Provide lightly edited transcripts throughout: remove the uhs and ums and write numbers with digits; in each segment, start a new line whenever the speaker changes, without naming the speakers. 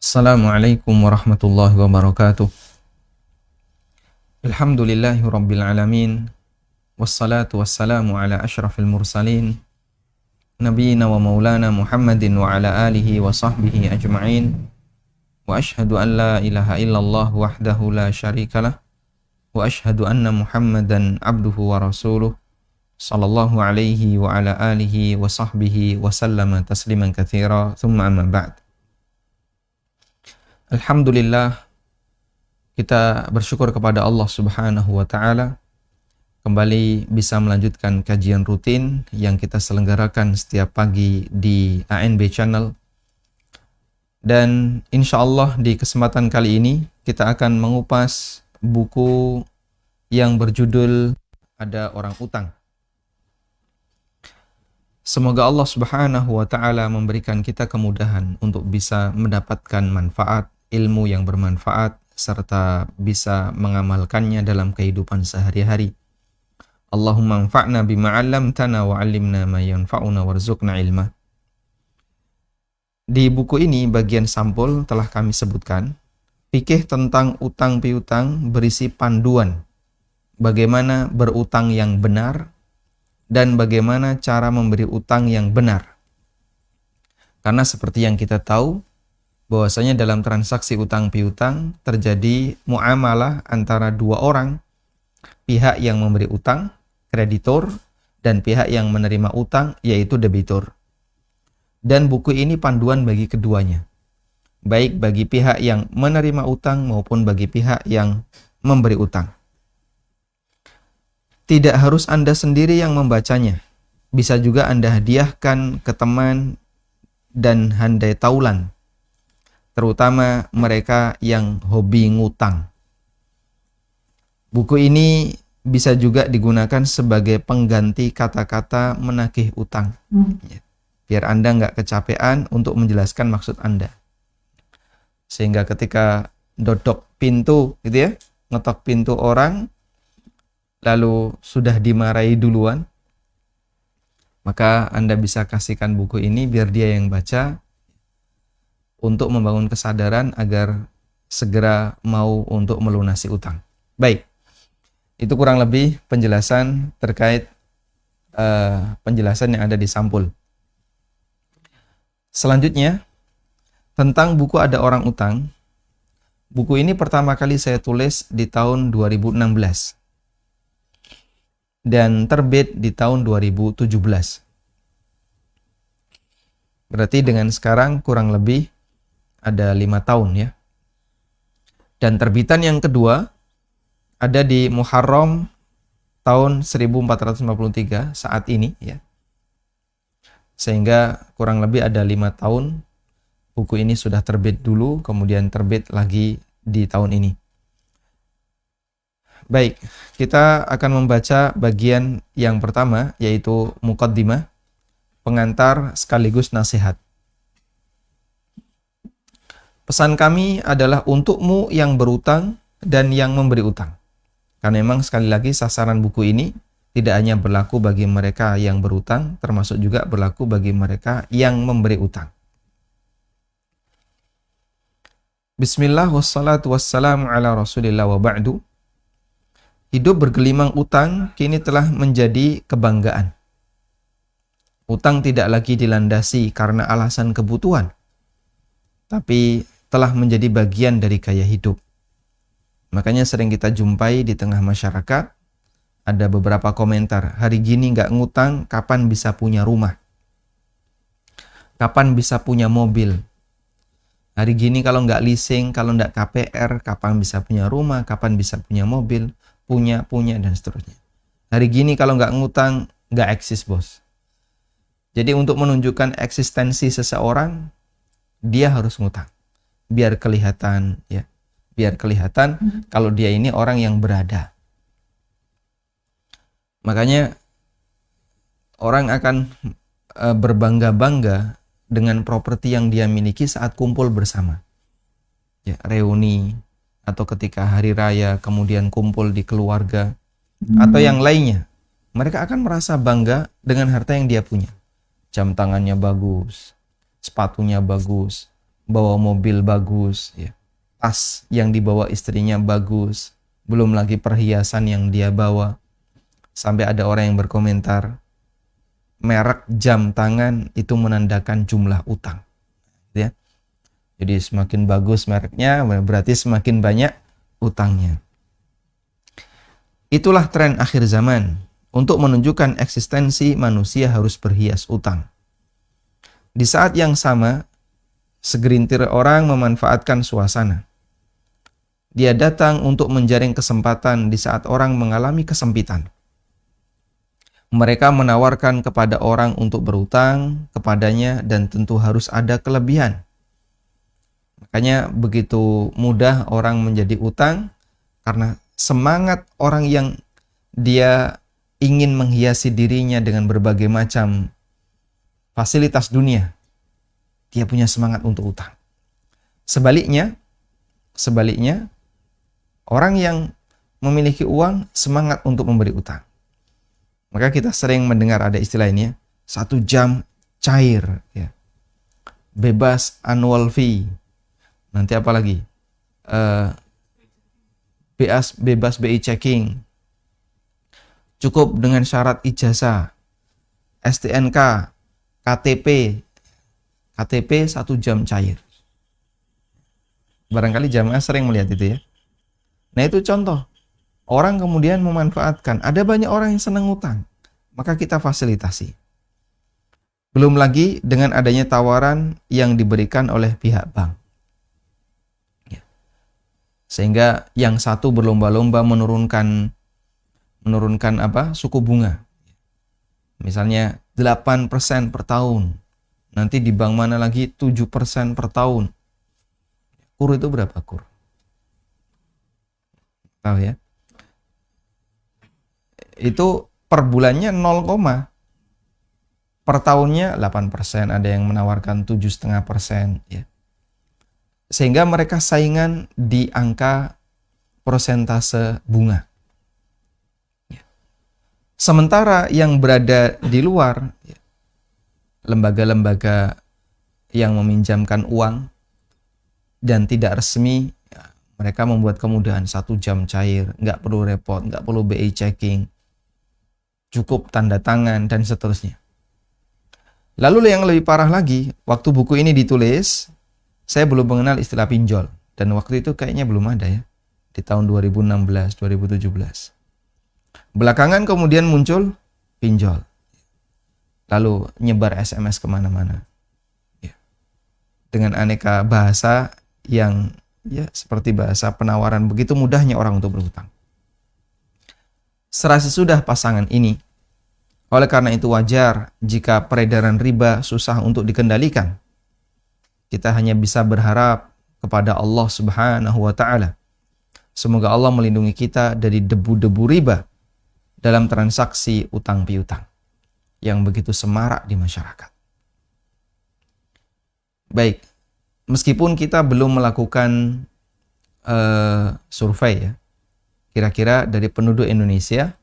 Assalamualaikum warahmatullahi wabarakatuh. Alhamdulillahi rabbil alamin. Wassalatu wassalamu ala ashrafil mursalin. Nabiyyina wa maulana Muhammadin wa ala alihi wa sahbihi ajma'in. Wa ashhadu an la ilaha illallah wahdahu la syarikalah. Wa ashhadu anna Muhammadan abduhu wa rasuluh. Sallallahu alaihi wa ala alihi wa sahbihi wa sallama tasliman katsira. Thumma amma ba'd. Alhamdulillah, kita bersyukur kepada Allah Subhanahu wa Ta'ala kembali bisa melanjutkan kajian rutin yang kita selenggarakan setiap pagi di ANB Channel. Dan insya Allah di kesempatan kali ini kita akan mengupas buku yang berjudul Ada Orang Utang. Semoga Allah Subhanahu wa Ta'ala memberikan kita kemudahan untuk bisa mendapatkan manfaat, ilmu yang bermanfaat, serta bisa mengamalkannya dalam kehidupan sehari-hari. Allahumma anfa'na bima 'allamtana wa 'allimna ma yanfa'una warzuqna ilma. Di buku ini bagian sampul telah kami sebutkan, fikih tentang utang piutang berisi panduan bagaimana berutang yang benar dan bagaimana cara memberi utang yang benar. Karena seperti yang kita tahu, bahwasanya dalam transaksi utang piutang terjadi muamalah antara dua orang, pihak yang memberi utang, kreditor, dan pihak yang menerima utang, yaitu debitur. Dan buku ini panduan bagi keduanya, baik bagi pihak yang menerima utang maupun bagi pihak yang memberi utang. Tidak harus Anda sendiri yang membacanya, bisa juga Anda hadiahkan ke teman dan handai taulan, terutama mereka yang hobi ngutang. Buku ini bisa juga digunakan sebagai pengganti kata-kata menagih utang. Biar Anda nggak kecapean untuk menjelaskan maksud Anda. Sehingga ketika dodok pintu, gitu ya, ngetok pintu orang, lalu sudah dimarahi duluan, maka Anda bisa kasihkan buku ini biar dia yang baca, untuk membangun kesadaran agar segera mau untuk melunasi utang. Baik, itu kurang lebih penjelasan terkait penjelasan yang ada di sampul. Selanjutnya, tentang buku Ada Orang Utang. Buku ini pertama kali saya tulis di tahun 2016 dan terbit di tahun 2017. Berarti dengan sekarang kurang lebih ada 5 tahun ya. Dan terbitan yang kedua ada di Muharram tahun 1453 saat ini ya. Sehingga kurang lebih ada 5 tahun buku ini sudah terbit dulu, kemudian terbit lagi di tahun ini. Baik, kita akan membaca bagian yang pertama, yaitu muqaddimah, pengantar sekaligus nasihat. Pesan kami adalah untukmu yang berutang dan yang memberi utang. Karena memang sekali lagi sasaran buku ini tidak hanya berlaku bagi mereka yang berutang, termasuk juga berlaku bagi mereka yang memberi utang. Bismillah wassalatu wassalamu ala rasulillah wa ba'du. Hidup bergelimang utang kini telah menjadi kebanggaan. Utang tidak lagi dilandasi karena alasan kebutuhan, tapi telah menjadi bagian dari gaya hidup. Makanya sering kita jumpai di tengah masyarakat, ada beberapa komentar, hari gini nggak ngutang, kapan bisa punya rumah? Kapan bisa punya mobil? Hari gini kalau nggak leasing, kalau nggak KPR, kapan bisa punya rumah? Kapan bisa punya mobil? Punya, dan seterusnya. Hari gini kalau nggak ngutang, nggak eksis, bos. Jadi untuk menunjukkan eksistensi seseorang, dia harus ngutang. Biar kelihatan ya, biar kelihatan kalau dia ini orang yang berada. Makanya orang akan berbangga-bangga dengan properti yang dia miliki saat kumpul bersama. Ya, reuni atau ketika hari raya kemudian kumpul di keluarga atau yang lainnya. Mereka akan merasa bangga dengan harta yang dia punya. Jam tangannya bagus, sepatunya bagus, bawa mobil bagus, ya. Tas yang dibawa istrinya bagus, belum lagi perhiasan yang dia bawa. Sampai ada orang yang berkomentar, merek jam tangan itu menandakan jumlah utang. Ya. Jadi semakin bagus mereknya, berarti semakin banyak utangnya. Itulah tren akhir zaman. Untuk menunjukkan eksistensi manusia harus berhias utang. Di saat yang sama, segelintir orang memanfaatkan suasana. Dia datang untuk menjaring kesempatan di saat orang mengalami kesempitan. Mereka menawarkan kepada orang untuk berutang kepadanya dan tentu harus ada kelebihan. Makanya begitu mudah orang menjadi utang karena semangat orang yang dia ingin menghiasi dirinya dengan berbagai macam fasilitas dunia. Dia punya semangat untuk utang. Sebaliknya, orang yang memiliki uang semangat untuk memberi utang. Maka kita sering mendengar ada istilah ini ya, 1 jam cair, ya. Bebas annual fee. Nanti apa lagi? Bebas BI checking. Cukup dengan syarat ijazah, STNK, KTP 1 jam cair. Barangkali jamaah sering melihat itu ya. Nah itu contoh. Orang kemudian memanfaatkan. Ada banyak orang yang senang utang. Maka kita fasilitasi. Belum lagi dengan adanya tawaran yang diberikan oleh pihak bank. Ya. Sehingga yang satu berlomba-lomba menurunkan suku bunga. Misalnya 8% per tahun. Nanti di bank mana lagi 7% per tahun. Kur itu berapa kur? Tahu ya? Itu per bulannya 0, per tahunnya 8%, ada yang menawarkan 7,5%, ya. Sehingga mereka saingan di angka persentase bunga. Ya. Sementara yang berada di luar, ya, lembaga-lembaga yang meminjamkan uang dan tidak resmi, ya, mereka membuat kemudahan 1 jam cair, nggak perlu repot, nggak perlu BI checking, cukup tanda tangan, dan seterusnya. Lalu yang lebih parah lagi, waktu buku ini ditulis, saya belum mengenal istilah pinjol. Dan waktu itu kayaknya belum ada ya, di tahun 2016, 2017. Belakangan kemudian muncul pinjol. Lalu nyebar SMS kemana-mana. Ya. Dengan aneka bahasa yang ya seperti bahasa penawaran, begitu mudahnya orang untuk berhutang. Sesudah pasangan ini, oleh karena itu wajar jika peredaran riba susah untuk dikendalikan. Kita hanya bisa berharap kepada Allah Subhanahu wa Ta'ala. Semoga Allah melindungi kita dari debu-debu riba dalam transaksi utang piutang yang begitu semarak di masyarakat. Baik, meskipun kita belum melakukan survei ya, kira-kira dari penduduk Indonesia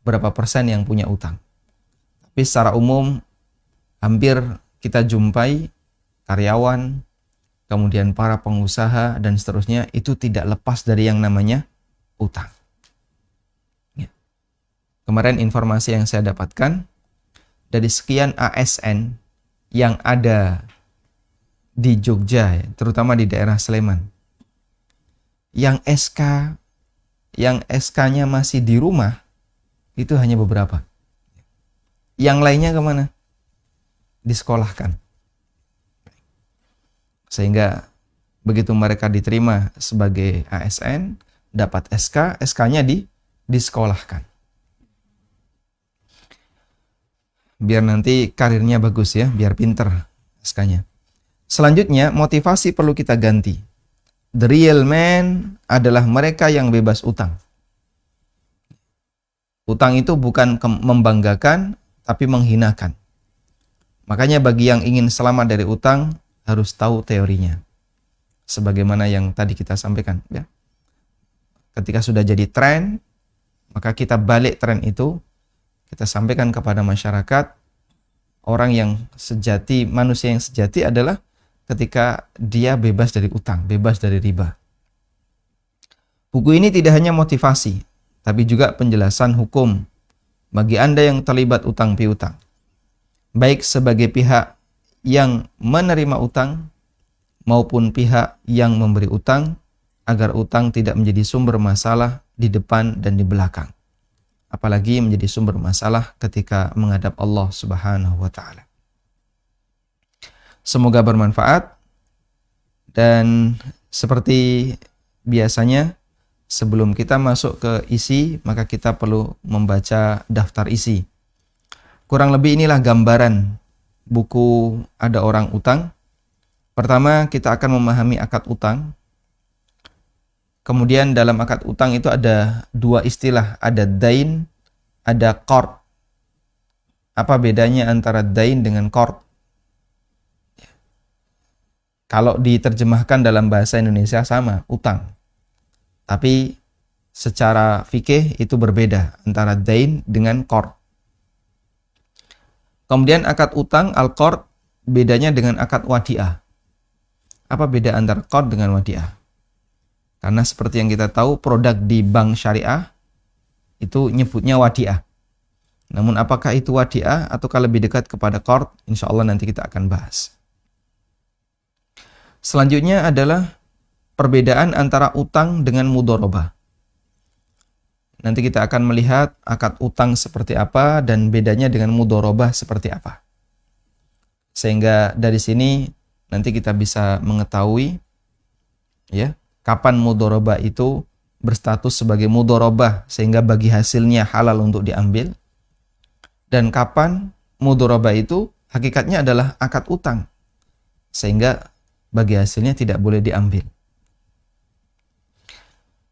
berapa persen yang punya utang. Tapi secara umum hampir kita jumpai karyawan, kemudian para pengusaha dan seterusnya itu tidak lepas dari yang namanya utang. Ya. Kemarin informasi yang saya dapatkan, dari sekian ASN yang ada di Jogja, terutama di daerah Sleman, yang SK-nya masih di rumah, itu hanya beberapa. Yang lainnya kemana? Disekolahkan. Sehingga begitu mereka diterima sebagai ASN, dapat SK-nya disekolahkan. Biar nanti karirnya bagus ya, biar pinter SK-nya. Selanjutnya, motivasi perlu kita ganti. The real man adalah mereka yang bebas utang. Utang itu bukan membanggakan, tapi menghinakan. Makanya bagi yang ingin selamat dari utang, harus tahu teorinya. Sebagaimana yang tadi kita sampaikan. Ya. Ketika sudah jadi tren, maka kita balik tren itu, kita sampaikan kepada masyarakat, orang yang sejati, manusia yang sejati adalah ketika dia bebas dari utang, bebas dari riba. Buku ini tidak hanya motivasi, tapi juga penjelasan hukum bagi Anda yang terlibat utang piutang, baik sebagai pihak yang menerima utang maupun pihak yang memberi utang, agar utang tidak menjadi sumber masalah di depan dan di belakang. Apalagi menjadi sumber masalah ketika menghadap Allah Subhanahu wa taala. Semoga bermanfaat, dan seperti biasanya sebelum kita masuk ke isi, maka kita perlu membaca daftar isi. Kurang lebih inilah gambaran buku Ada Orang Utang. Pertama, kita akan memahami akad utang. Kemudian dalam akad utang itu ada dua istilah, ada dain, ada qard. Apa bedanya antara dain dengan qard? Kalau diterjemahkan dalam bahasa Indonesia sama, utang. Tapi secara fikih itu berbeda antara dain dengan qard. Kemudian akad utang, al-qard, bedanya dengan akad wadiah. Apa beda antara qard dengan wadiah? Karena seperti yang kita tahu, produk di bank syariah itu nyebutnya wadiah. Namun apakah itu wadiah ataukah lebih dekat kepada qard? Insya Allah nanti kita akan bahas. Selanjutnya adalah perbedaan antara utang dengan mudharabah. Nanti kita akan melihat akad utang seperti apa dan bedanya dengan mudharabah seperti apa. Sehingga dari sini nanti kita bisa mengetahui ya, kapan mudharabah itu berstatus sebagai mudharabah sehingga bagi hasilnya halal untuk diambil, dan kapan mudharabah itu hakikatnya adalah akad utang sehingga bagi hasilnya tidak boleh diambil.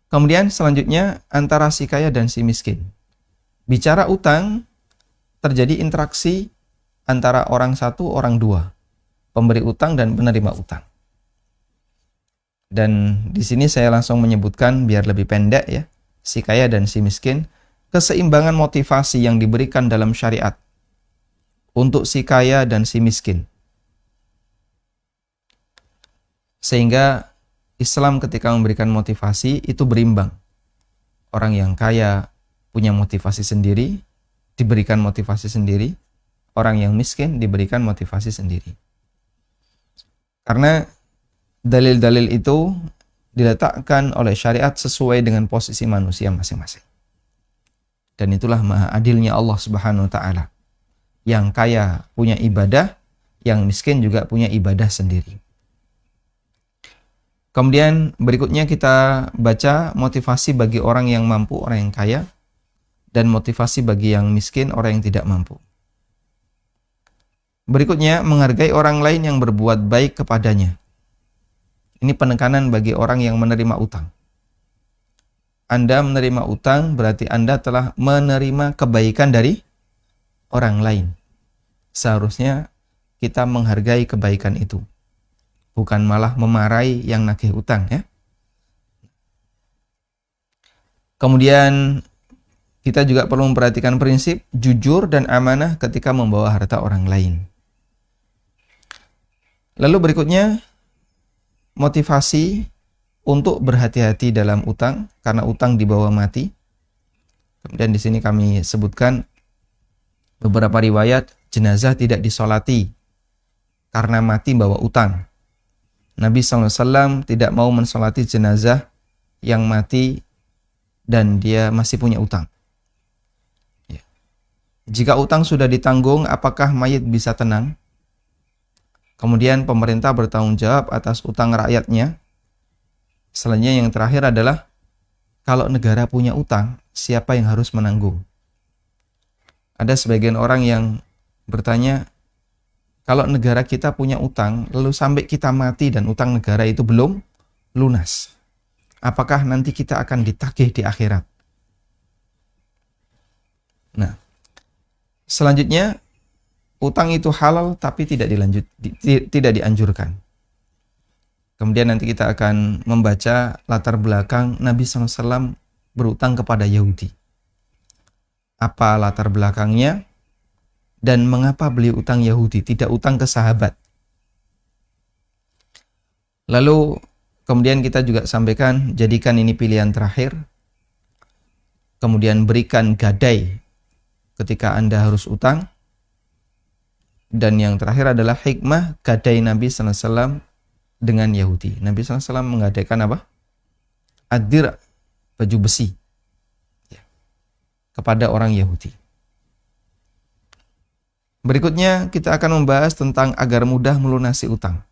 Kemudian selanjutnya antara si kaya dan si miskin. Bicara utang, terjadi interaksi antara orang satu, orang dua, pemberi utang dan penerima utang. Dan di sini saya langsung menyebutkan biar lebih pendek ya, si kaya dan si miskin, keseimbangan motivasi yang diberikan dalam syariat untuk si kaya dan si miskin. Sehingga Islam ketika memberikan motivasi itu berimbang. Orang yang kaya punya motivasi sendiri, diberikan motivasi sendiri. Orang yang miskin diberikan motivasi sendiri. Karena dalil-dalil itu diletakkan oleh syariat sesuai dengan posisi manusia masing-masing. Dan itulah maha adilnya Allah Subhanahu wa taala. Yang kaya punya ibadah, yang miskin juga punya ibadah sendiri. Kemudian berikutnya kita baca motivasi bagi orang yang mampu, orang yang kaya, dan motivasi bagi yang miskin, orang yang tidak mampu. Berikutnya, menghargai orang lain yang berbuat baik kepadanya. Ini penekanan bagi orang yang menerima utang. Anda menerima utang berarti Anda telah menerima kebaikan dari orang lain. Seharusnya kita menghargai kebaikan itu, bukan malah memarahi yang nagih utang ya. Kemudian kita juga perlu memperhatikan prinsip jujur dan amanah ketika membawa harta orang lain. Lalu berikutnya, motivasi untuk berhati-hati dalam utang, karena utang dibawa mati. Kemudian di sini kami sebutkan beberapa riwayat jenazah tidak disolati karena mati bawa utang. Nabi SAW tidak mau mensolati jenazah yang mati dan dia masih punya utang. Ya. Jika utang sudah ditanggung, apakah mayit bisa tenang? Kemudian pemerintah bertanggung jawab atas utang rakyatnya. Selanjutnya yang terakhir adalah kalau negara punya utang, siapa yang harus menanggung? Ada sebagian orang yang bertanya, kalau negara kita punya utang, lalu sampai kita mati dan utang negara itu belum lunas, apakah nanti kita akan ditagih di akhirat? Nah, selanjutnya, utang itu halal tapi tidak dianjurkan. Kemudian nanti kita akan membaca latar belakang Nabi SAW berutang kepada Yahudi. Apa latar belakangnya dan mengapa beliau utang Yahudi, tidak utang ke sahabat? Lalu kemudian kita juga sampaikan, jadikan ini pilihan terakhir. Kemudian berikan gadai ketika Anda harus utang. Dan yang terakhir adalah hikmah gadai Nabi SAW dengan Yahudi. Nabi SAW menggadaikan apa? Ad-dir, baju besi, kepada orang Yahudi. Berikutnya kita akan membahas tentang agar mudah melunasi utang.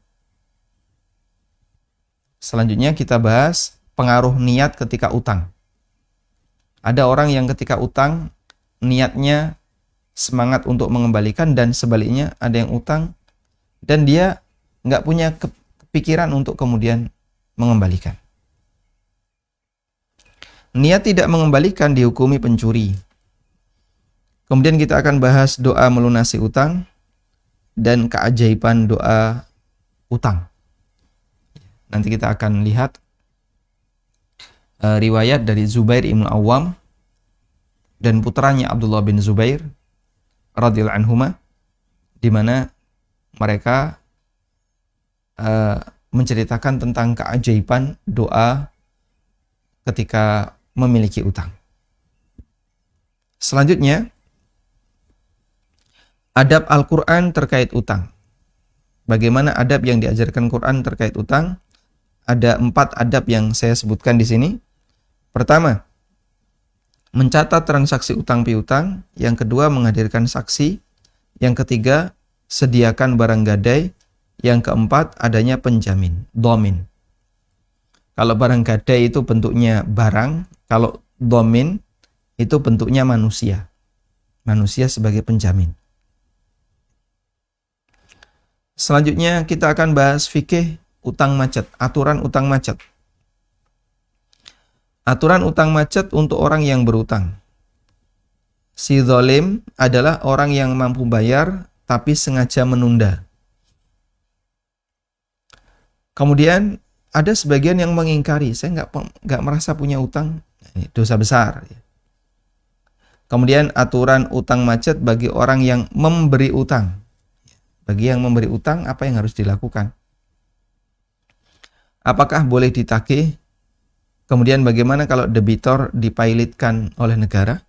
Selanjutnya kita bahas pengaruh niat ketika utang. Ada orang yang ketika utang niatnya semangat untuk mengembalikan, dan sebaliknya ada yang utang dan dia nggak punya kepikiran untuk kemudian mengembalikan. Niat tidak mengembalikan dihukumi pencuri. Kemudian kita akan bahas doa melunasi utang dan keajaiban doa utang. Nanti kita akan lihat riwayat dari Zubair ibn Awam dan putranya Abdullah bin Zubair radhiyallahu anhuma, di mana mereka menceritakan tentang keajaiban doa ketika memiliki utang. Selanjutnya, adab Al-Quran terkait utang. Bagaimana adab yang diajarkan Quran terkait utang? Ada 4 adab yang saya sebutkan di sini. Pertama, mencatat transaksi utang piutang. Yang kedua, menghadirkan saksi. Yang ketiga, sediakan barang gadai. Yang keempat, adanya penjamin, dhamin. Kalau barang gadai itu bentuknya barang, kalau dhamin itu bentuknya manusia. Manusia sebagai penjamin. Selanjutnya kita akan bahas fikih utang macet, aturan utang macet. Aturan utang macet untuk orang yang berutang. Si zalim adalah orang yang mampu bayar tapi sengaja menunda. Kemudian ada sebagian yang mengingkari, saya nggak merasa punya utang, ini dosa besar. Kemudian aturan utang macet bagi orang yang memberi utang. Bagi yang memberi utang, apa yang harus dilakukan? Apakah boleh ditagih? Kemudian bagaimana kalau debitor dipailitkan oleh negara?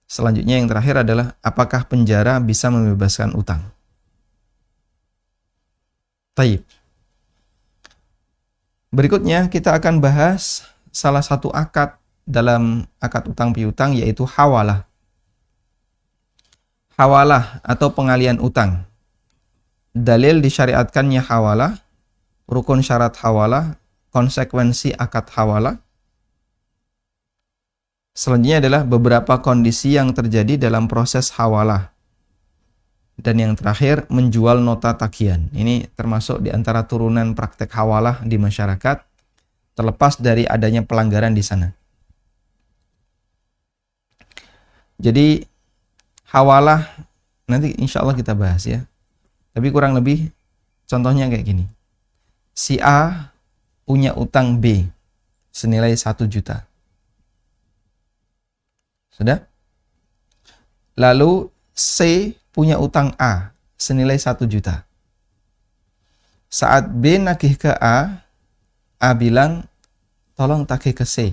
Selanjutnya yang terakhir adalah apakah penjara bisa membebaskan utang? Taib. Berikutnya kita akan bahas salah satu akad dalam akad utang piutang, yaitu hawalah. Hawalah atau pengalian utang. Dalil disyariatkannya hawalah, rukun syarat hawalah, konsekuensi akad hawalah. Selanjutnya adalah beberapa kondisi yang terjadi dalam proses hawalah. Dan yang terakhir, menjual nota tagihan. Ini termasuk di antara turunan praktek hawalah di masyarakat, terlepas dari adanya pelanggaran di sana. Jadi hawalah nanti insya Allah kita bahas ya. Tapi kurang lebih contohnya kayak gini. Si A punya utang B senilai 1 juta. Sudah? Lalu C punya utang A senilai 1 juta. Saat B nagih ke A bilang tolong tagih ke C.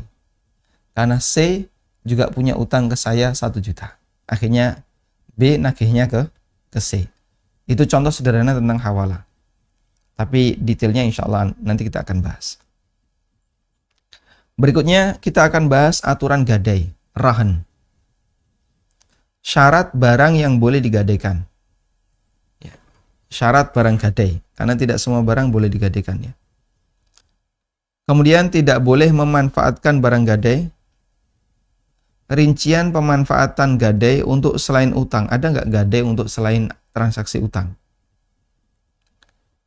Karena C juga punya utang ke saya 1 juta. Akhirnya B nagihnya ke C. Itu contoh sederhana tentang hawalah. Tapi detailnya insya Allah nanti kita akan bahas. Berikutnya kita akan bahas aturan gadai, rahan. Syarat barang yang boleh digadaikan. Ya. Syarat barang gadai, karena tidak semua barang boleh digadaikan. Ya. Kemudian tidak boleh memanfaatkan barang gadai. Rincian pemanfaatan gadai untuk selain utang. Ada nggak gadai untuk selain transaksi utang?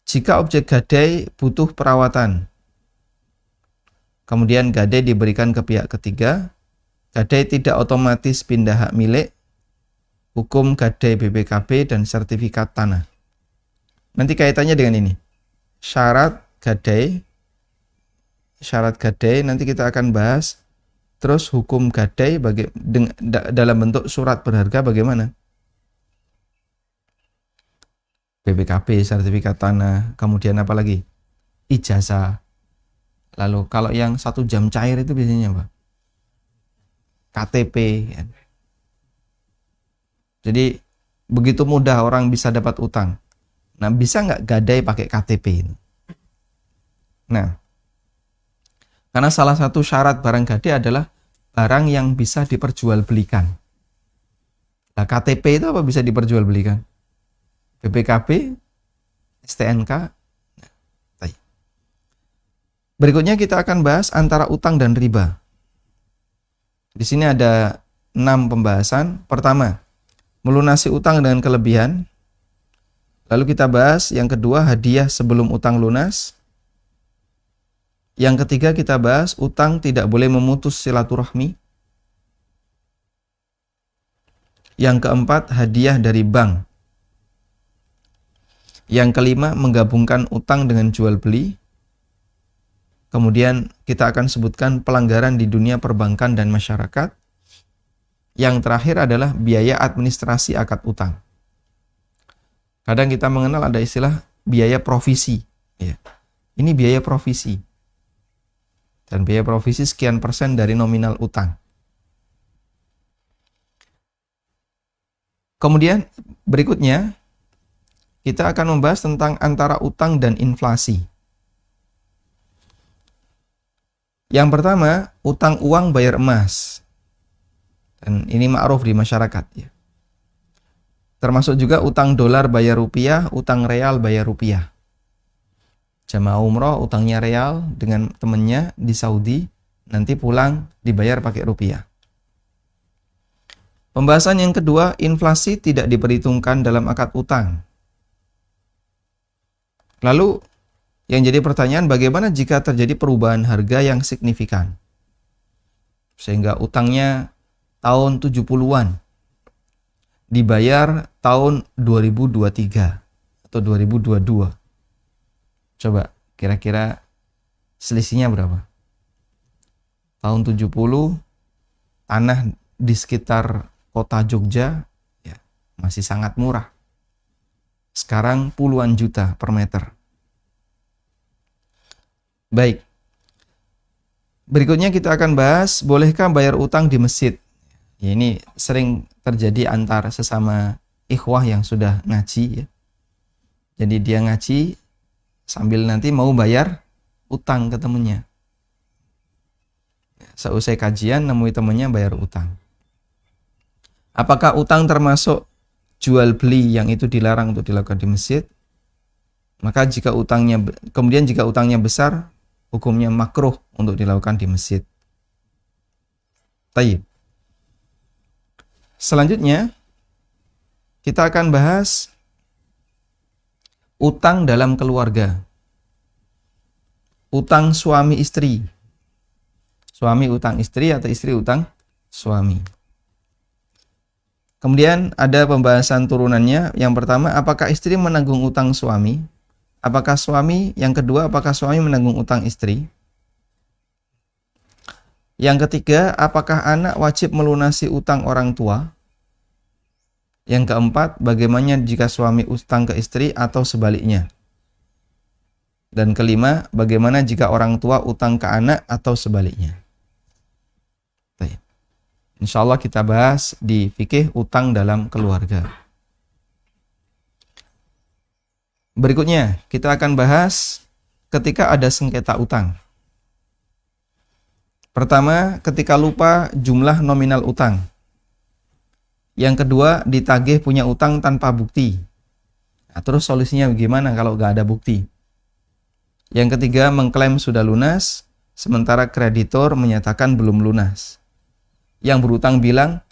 Jika objek gadai butuh perawatan, kemudian gadai diberikan ke pihak ketiga, gadai tidak otomatis pindah hak milik, hukum gadai BPKB dan sertifikat tanah. Nanti kaitannya dengan ini. Syarat gadai nanti kita akan bahas. Terus hukum gadai dalam bentuk surat berharga bagaimana? BPKB, sertifikat tanah, kemudian apa lagi? ijazah. Lalu kalau yang 1 jam cair itu biasanya apa? KTP. Kan? Jadi begitu mudah orang bisa dapat utang. Nah, bisa nggak gadai pakai KTP itu? Nah, karena salah satu syarat barang gadai adalah barang yang bisa diperjualbelikan. Nah, KTP itu apa bisa diperjualbelikan? BPKB, STNK. Nah, berikutnya kita akan bahas antara utang dan riba. Di sini ada 6 pembahasan. Pertama, melunasi utang dengan kelebihan. Lalu kita bahas yang kedua, hadiah sebelum utang lunas. Yang ketiga kita bahas utang tidak boleh memutus silaturahmi. Yang keempat, hadiah dari bank. Yang kelima, menggabungkan utang dengan jual beli. Kemudian kita akan sebutkan pelanggaran di dunia perbankan dan masyarakat. Yang terakhir adalah biaya administrasi akad utang. Kadang kita mengenal ada istilah biaya provisi. Ya. Ini biaya provisi. Dan biaya provisi sekian persen dari nominal utang. Kemudian berikutnya kita akan membahas tentang antara utang dan inflasi. Yang pertama, utang uang bayar emas. Dan ini ma'ruf di masyarakat. Ya. Termasuk juga utang dolar bayar rupiah, utang real bayar rupiah. Jamaah umroh utangnya real dengan temannya di Saudi, nanti pulang dibayar pakai rupiah. Pembahasan yang kedua, inflasi tidak diperhitungkan dalam akad utang. Lalu yang jadi pertanyaan, bagaimana jika terjadi perubahan harga yang signifikan? Sehingga utangnya tahun 70-an dibayar tahun 2023 atau 2022. Coba kira-kira selisihnya berapa? Tahun 70 tanah di sekitar kota Jogja ya, masih sangat murah. Sekarang puluhan juta per meter. Baik. Berikutnya kita akan bahas, bolehkah bayar utang di masjid? Ya, ini sering terjadi antar sesama ikhwah yang sudah ngaji. Ya. Jadi dia ngaji sambil nanti mau bayar utang ke temennya. Seusai kajian nemui temennya bayar utang. Apakah utang termasuk jual beli yang itu dilarang untuk dilakukan di masjid? Maka jika utangnya besar, hukumnya makruh untuk dilakukan di masjid. Taib. Selanjutnya kita akan bahas utang dalam keluarga. Utang suami istri. Suami utang istri atau istri utang suami. Kemudian ada pembahasan turunannya. Yang pertama, apakah istri menanggung utang suami? Apakah suami? Yang kedua, apakah suami menanggung utang istri? Yang ketiga, apakah anak wajib melunasi utang orang tua? Yang keempat, bagaimana jika suami utang ke istri atau sebaliknya? Dan kelima, bagaimana jika orang tua utang ke anak atau sebaliknya? Baik. Insya Allah kita bahas di fikih utang dalam keluarga. Berikutnya, kita akan bahas ketika ada sengketa utang. Pertama, ketika lupa jumlah nominal utang. Yang kedua, ditagih punya utang tanpa bukti. Nah, terus solusinya bagaimana kalau nggak ada bukti? Yang ketiga, mengklaim sudah lunas, sementara kreditor menyatakan belum lunas. Yang berutang bilang,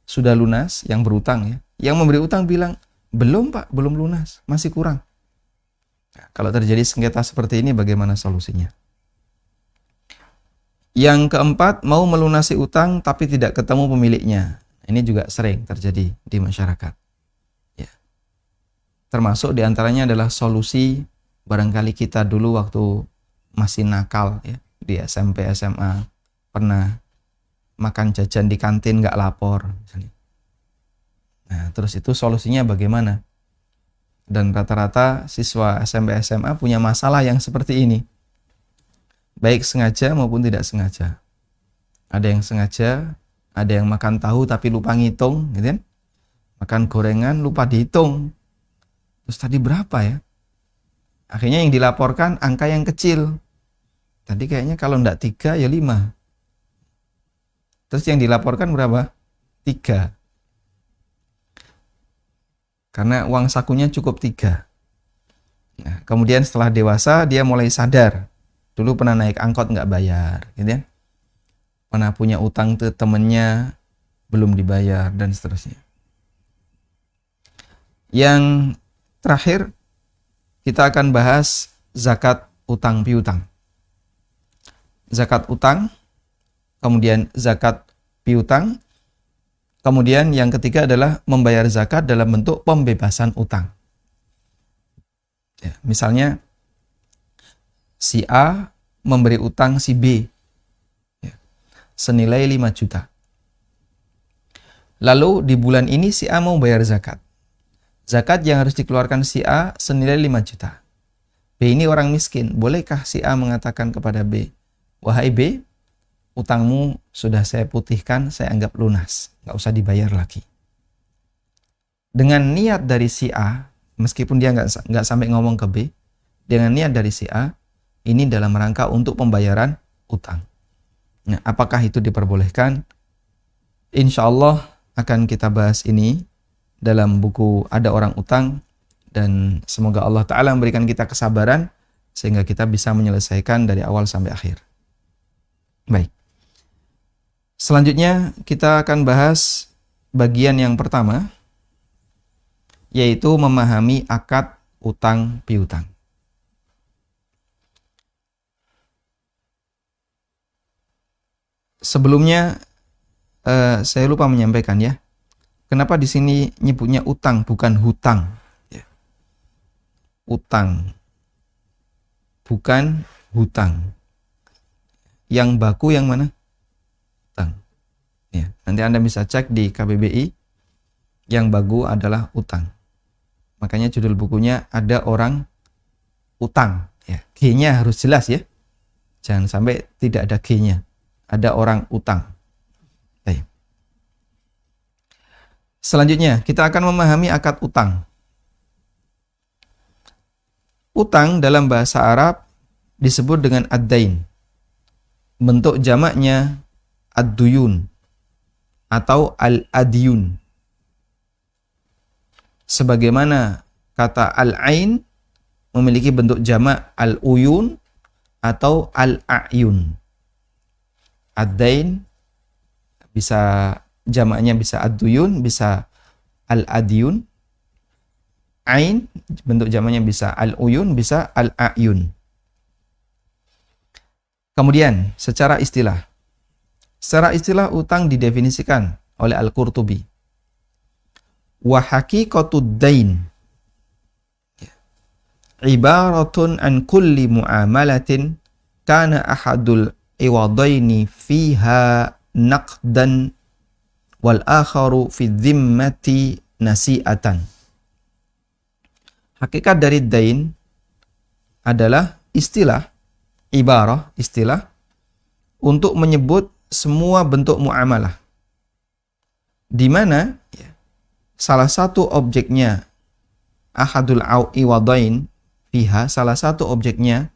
sudah lunas, yang berutang ya. Yang memberi utang bilang, belum Pak, belum lunas, masih kurang. Nah, kalau terjadi sengketa seperti ini, bagaimana solusinya? Yang keempat, mau melunasi utang tapi tidak ketemu pemiliknya. Ini juga sering terjadi di masyarakat. Ya. Termasuk diantaranya adalah solusi barangkali kita dulu waktu masih nakal ya, di SMP, SMA, pernah makan jajan di kantin nggak lapor. Misalnya. Nah, terus itu solusinya bagaimana? Dan rata-rata siswa SMP SMA punya masalah yang seperti ini. Baik sengaja maupun tidak sengaja. Ada yang sengaja, ada yang makan tahu tapi lupa ngitung, gitu kan? Makan gorengan lupa dihitung. Terus tadi berapa ya? Akhirnya yang dilaporkan angka yang kecil. Tadi kayaknya kalau enggak 3 ya 5. Terus yang dilaporkan berapa? 3. Karena uang sakunya cukup 3. Nah, kemudian setelah dewasa dia mulai sadar. Dulu pernah naik angkot nggak bayar, gitu ya. Pernah punya utang ke temennya belum dibayar dan seterusnya. Yang terakhir kita akan bahas zakat utang piutang. Zakat utang, kemudian zakat piutang, kemudian yang ketiga adalah membayar zakat dalam bentuk pembebasan utang. Ya, misalnya si A memberi utang si B ya, senilai 5 juta. Lalu di bulan ini si A mau bayar zakat. Zakat yang harus dikeluarkan si A senilai 5 juta. B ini orang miskin. Bolehkah si A mengatakan kepada B, wahai B, utangmu sudah saya putihkan, saya anggap lunas. Nggak usah dibayar lagi. Dengan niat dari si A, meskipun dia nggak sampai ngomong ke B, dengan niat dari si A, ini dalam rangka untuk pembayaran utang. Nah, apakah itu diperbolehkan? Insya Allah akan kita bahas ini dalam buku Ada Orang Utang, dan semoga Allah Ta'ala memberikan kita kesabaran sehingga kita bisa menyelesaikan dari awal sampai akhir. Baik. Selanjutnya kita akan bahas bagian yang pertama, yaitu memahami akad utang piutang. Sebelumnya saya lupa menyampaikan ya, kenapa di sini nyebutnya utang bukan hutang? Ya. Utang, bukan hutang. Yang baku yang mana? Utang. Ya, nanti Anda bisa cek di KBBI. Yang baku adalah utang. Makanya judul bukunya Ada Orang Utang. Ya, G-nya harus jelas ya. Jangan sampai tidak ada G-nya. Ada orang utang. Baik. Selanjutnya, kita akan memahami akad utang. Utang dalam bahasa Arab disebut dengan ad-dain. Bentuk jamaknya ad-duyun atau al-adiyun. Sebagaimana kata al-ain memiliki bentuk jamak al-uyun atau al-a'yun. Ad-dain bisa jamaknya bisa ad-duyun, bisa al-adiyun. Ain bentuk jamaknya bisa al-uyun, bisa al-a'yun. Kemudian secara istilah. Secara istilah utang didefinisikan oleh Al-Qurtubi. Wa haqiqatud dain ibaratun an kulli muamalatin kana ahadul iwadaini fiha naqdan wal akharu fi dhimmati nasi'atan. Hakikat dari dain adalah istilah, ibarah, istilah untuk menyebut semua bentuk muamalah di mana ya, salah satu objeknya ahadul iwadain fiha, salah satu objeknya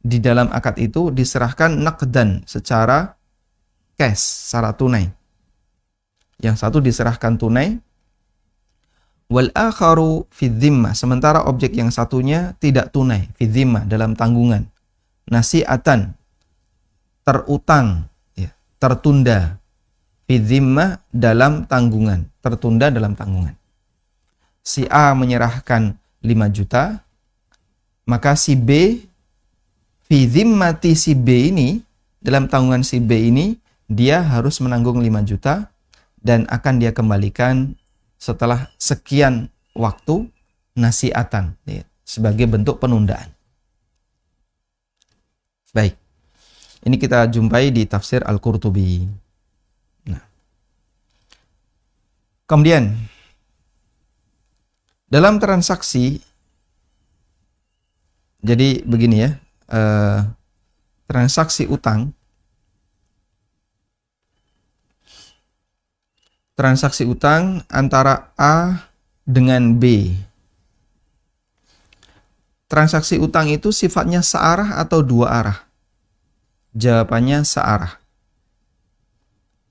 di dalam akad itu diserahkan naqdan secara cash, secara tunai. Yang satu diserahkan tunai, wal akharu fi dhimmah, sementara objek yang satunya tidak tunai, fi dhimmah, dalam tanggungan. Nasi'atan, terutang, ya, tertunda, fi dhimmah, dalam tanggungan, tertunda dalam tanggungan. Si A menyerahkan 5 juta, maka si B fi dhimmati si B ini, dalam tanggungan si B ini, dia harus menanggung 5 juta dan akan dia kembalikan setelah sekian waktu nasi'atan, ya, sebagai bentuk penundaan. Baik, ini kita jumpai di tafsir Al-Qurtubi. Nah. Kemudian, Dalam transaksi, jadi begini ya, transaksi utang antara A dengan B. Transaksi utang itu sifatnya searah atau dua arah? Jawabannya searah.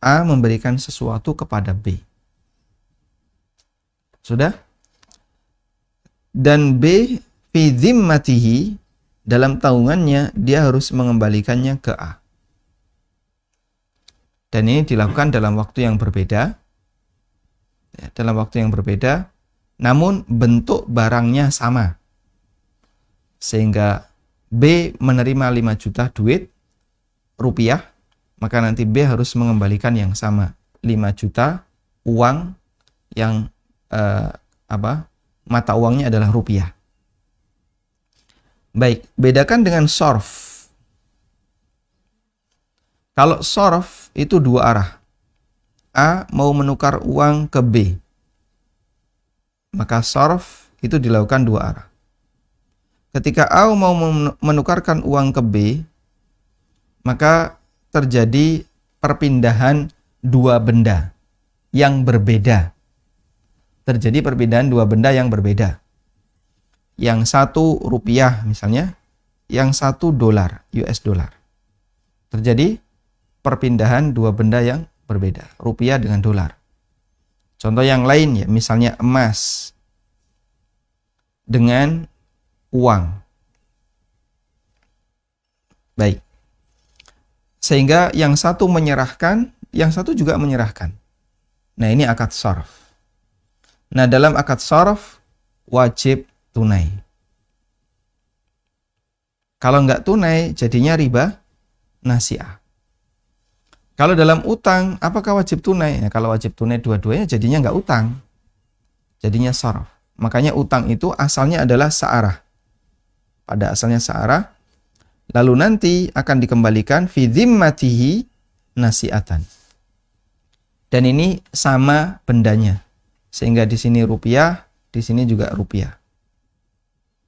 A memberikan sesuatu kepada B. Sudah? Dan B fi dhimmatihi, dalam tanggungannya dia harus mengembalikannya ke A. Dan ini dilakukan dalam waktu yang berbeda. Dalam waktu yang berbeda, namun bentuk barangnya sama. Sehingga B menerima 5 juta duit rupiah, maka nanti B harus mengembalikan yang sama, 5 juta uang yang mata uangnya adalah rupiah. Baik, bedakan dengan sorf. Kalau sorf itu dua arah. A mau menukar uang ke B, maka sorf itu dilakukan dua arah. Ketika A mau menukarkan uang ke B, maka terjadi perpindahan dua benda yang berbeda. Terjadi perpindahan dua benda yang berbeda. Yang satu rupiah misalnya, yang satu dolar, US dollar. Terjadi perpindahan dua benda yang berbeda, rupiah dengan dolar. Contoh yang lain ya, misalnya emas dengan uang. Baik. Sehingga yang satu menyerahkan, yang satu juga menyerahkan. Nah, ini akad sharf. Nah, dalam akad sharf wajib tunai. Kalau nggak tunai, jadinya riba nasi'ah. Kalau dalam utang, apakah wajib tunai? Ya, kalau wajib tunai dua-duanya, jadinya nggak utang. Jadinya sharf. Makanya utang itu asalnya adalah searah. Pada asalnya searah, lalu nanti akan dikembalikan fi dhimmatihi nasi'atan. Dan ini sama bendanya. Sehingga di sini rupiah, di sini juga rupiah.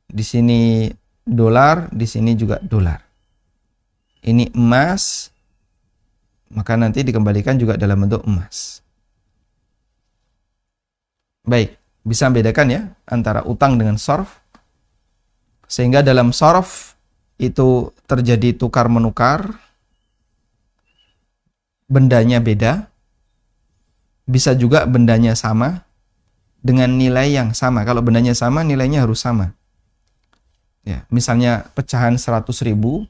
Di sini dolar, di sini juga dolar. Ini emas, maka nanti dikembalikan juga dalam bentuk emas. Baik, bisa membedakan ya antara utang dengan sharf. Sehingga dalam sharf itu terjadi tukar-menukar, bendanya beda, bisa juga bendanya sama, dengan nilai yang sama. Kalau bendanya sama, nilainya harus sama. Ya, misalnya pecahan 100.000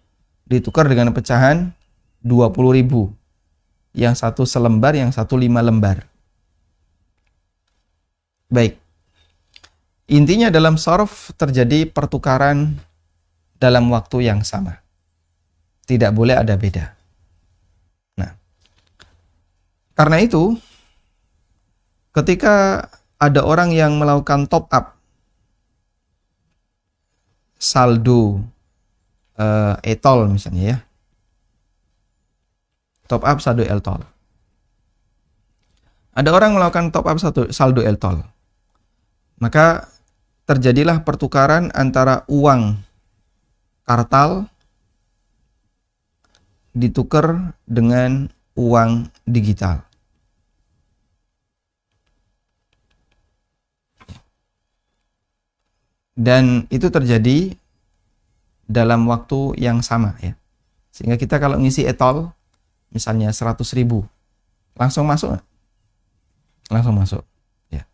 ditukar dengan pecahan 20.000. Yang satu selembar, yang satu 5 lembar. Baik. Intinya dalam sharf terjadi pertukaran dalam waktu yang sama. Tidak boleh ada beda. Nah, karena itu, ketika ada orang yang melakukan top up saldo e-tol misalnya ya. Top up saldo e-tol. Ada orang melakukan top up saldo e-tol. Maka terjadilah pertukaran antara uang kartal ditukar dengan uang digital. Dan itu terjadi dalam waktu yang sama ya. Sehingga kita kalau ngisi e-tol misalnya 100.000, langsung masuk nggak? Langsung masuk ya.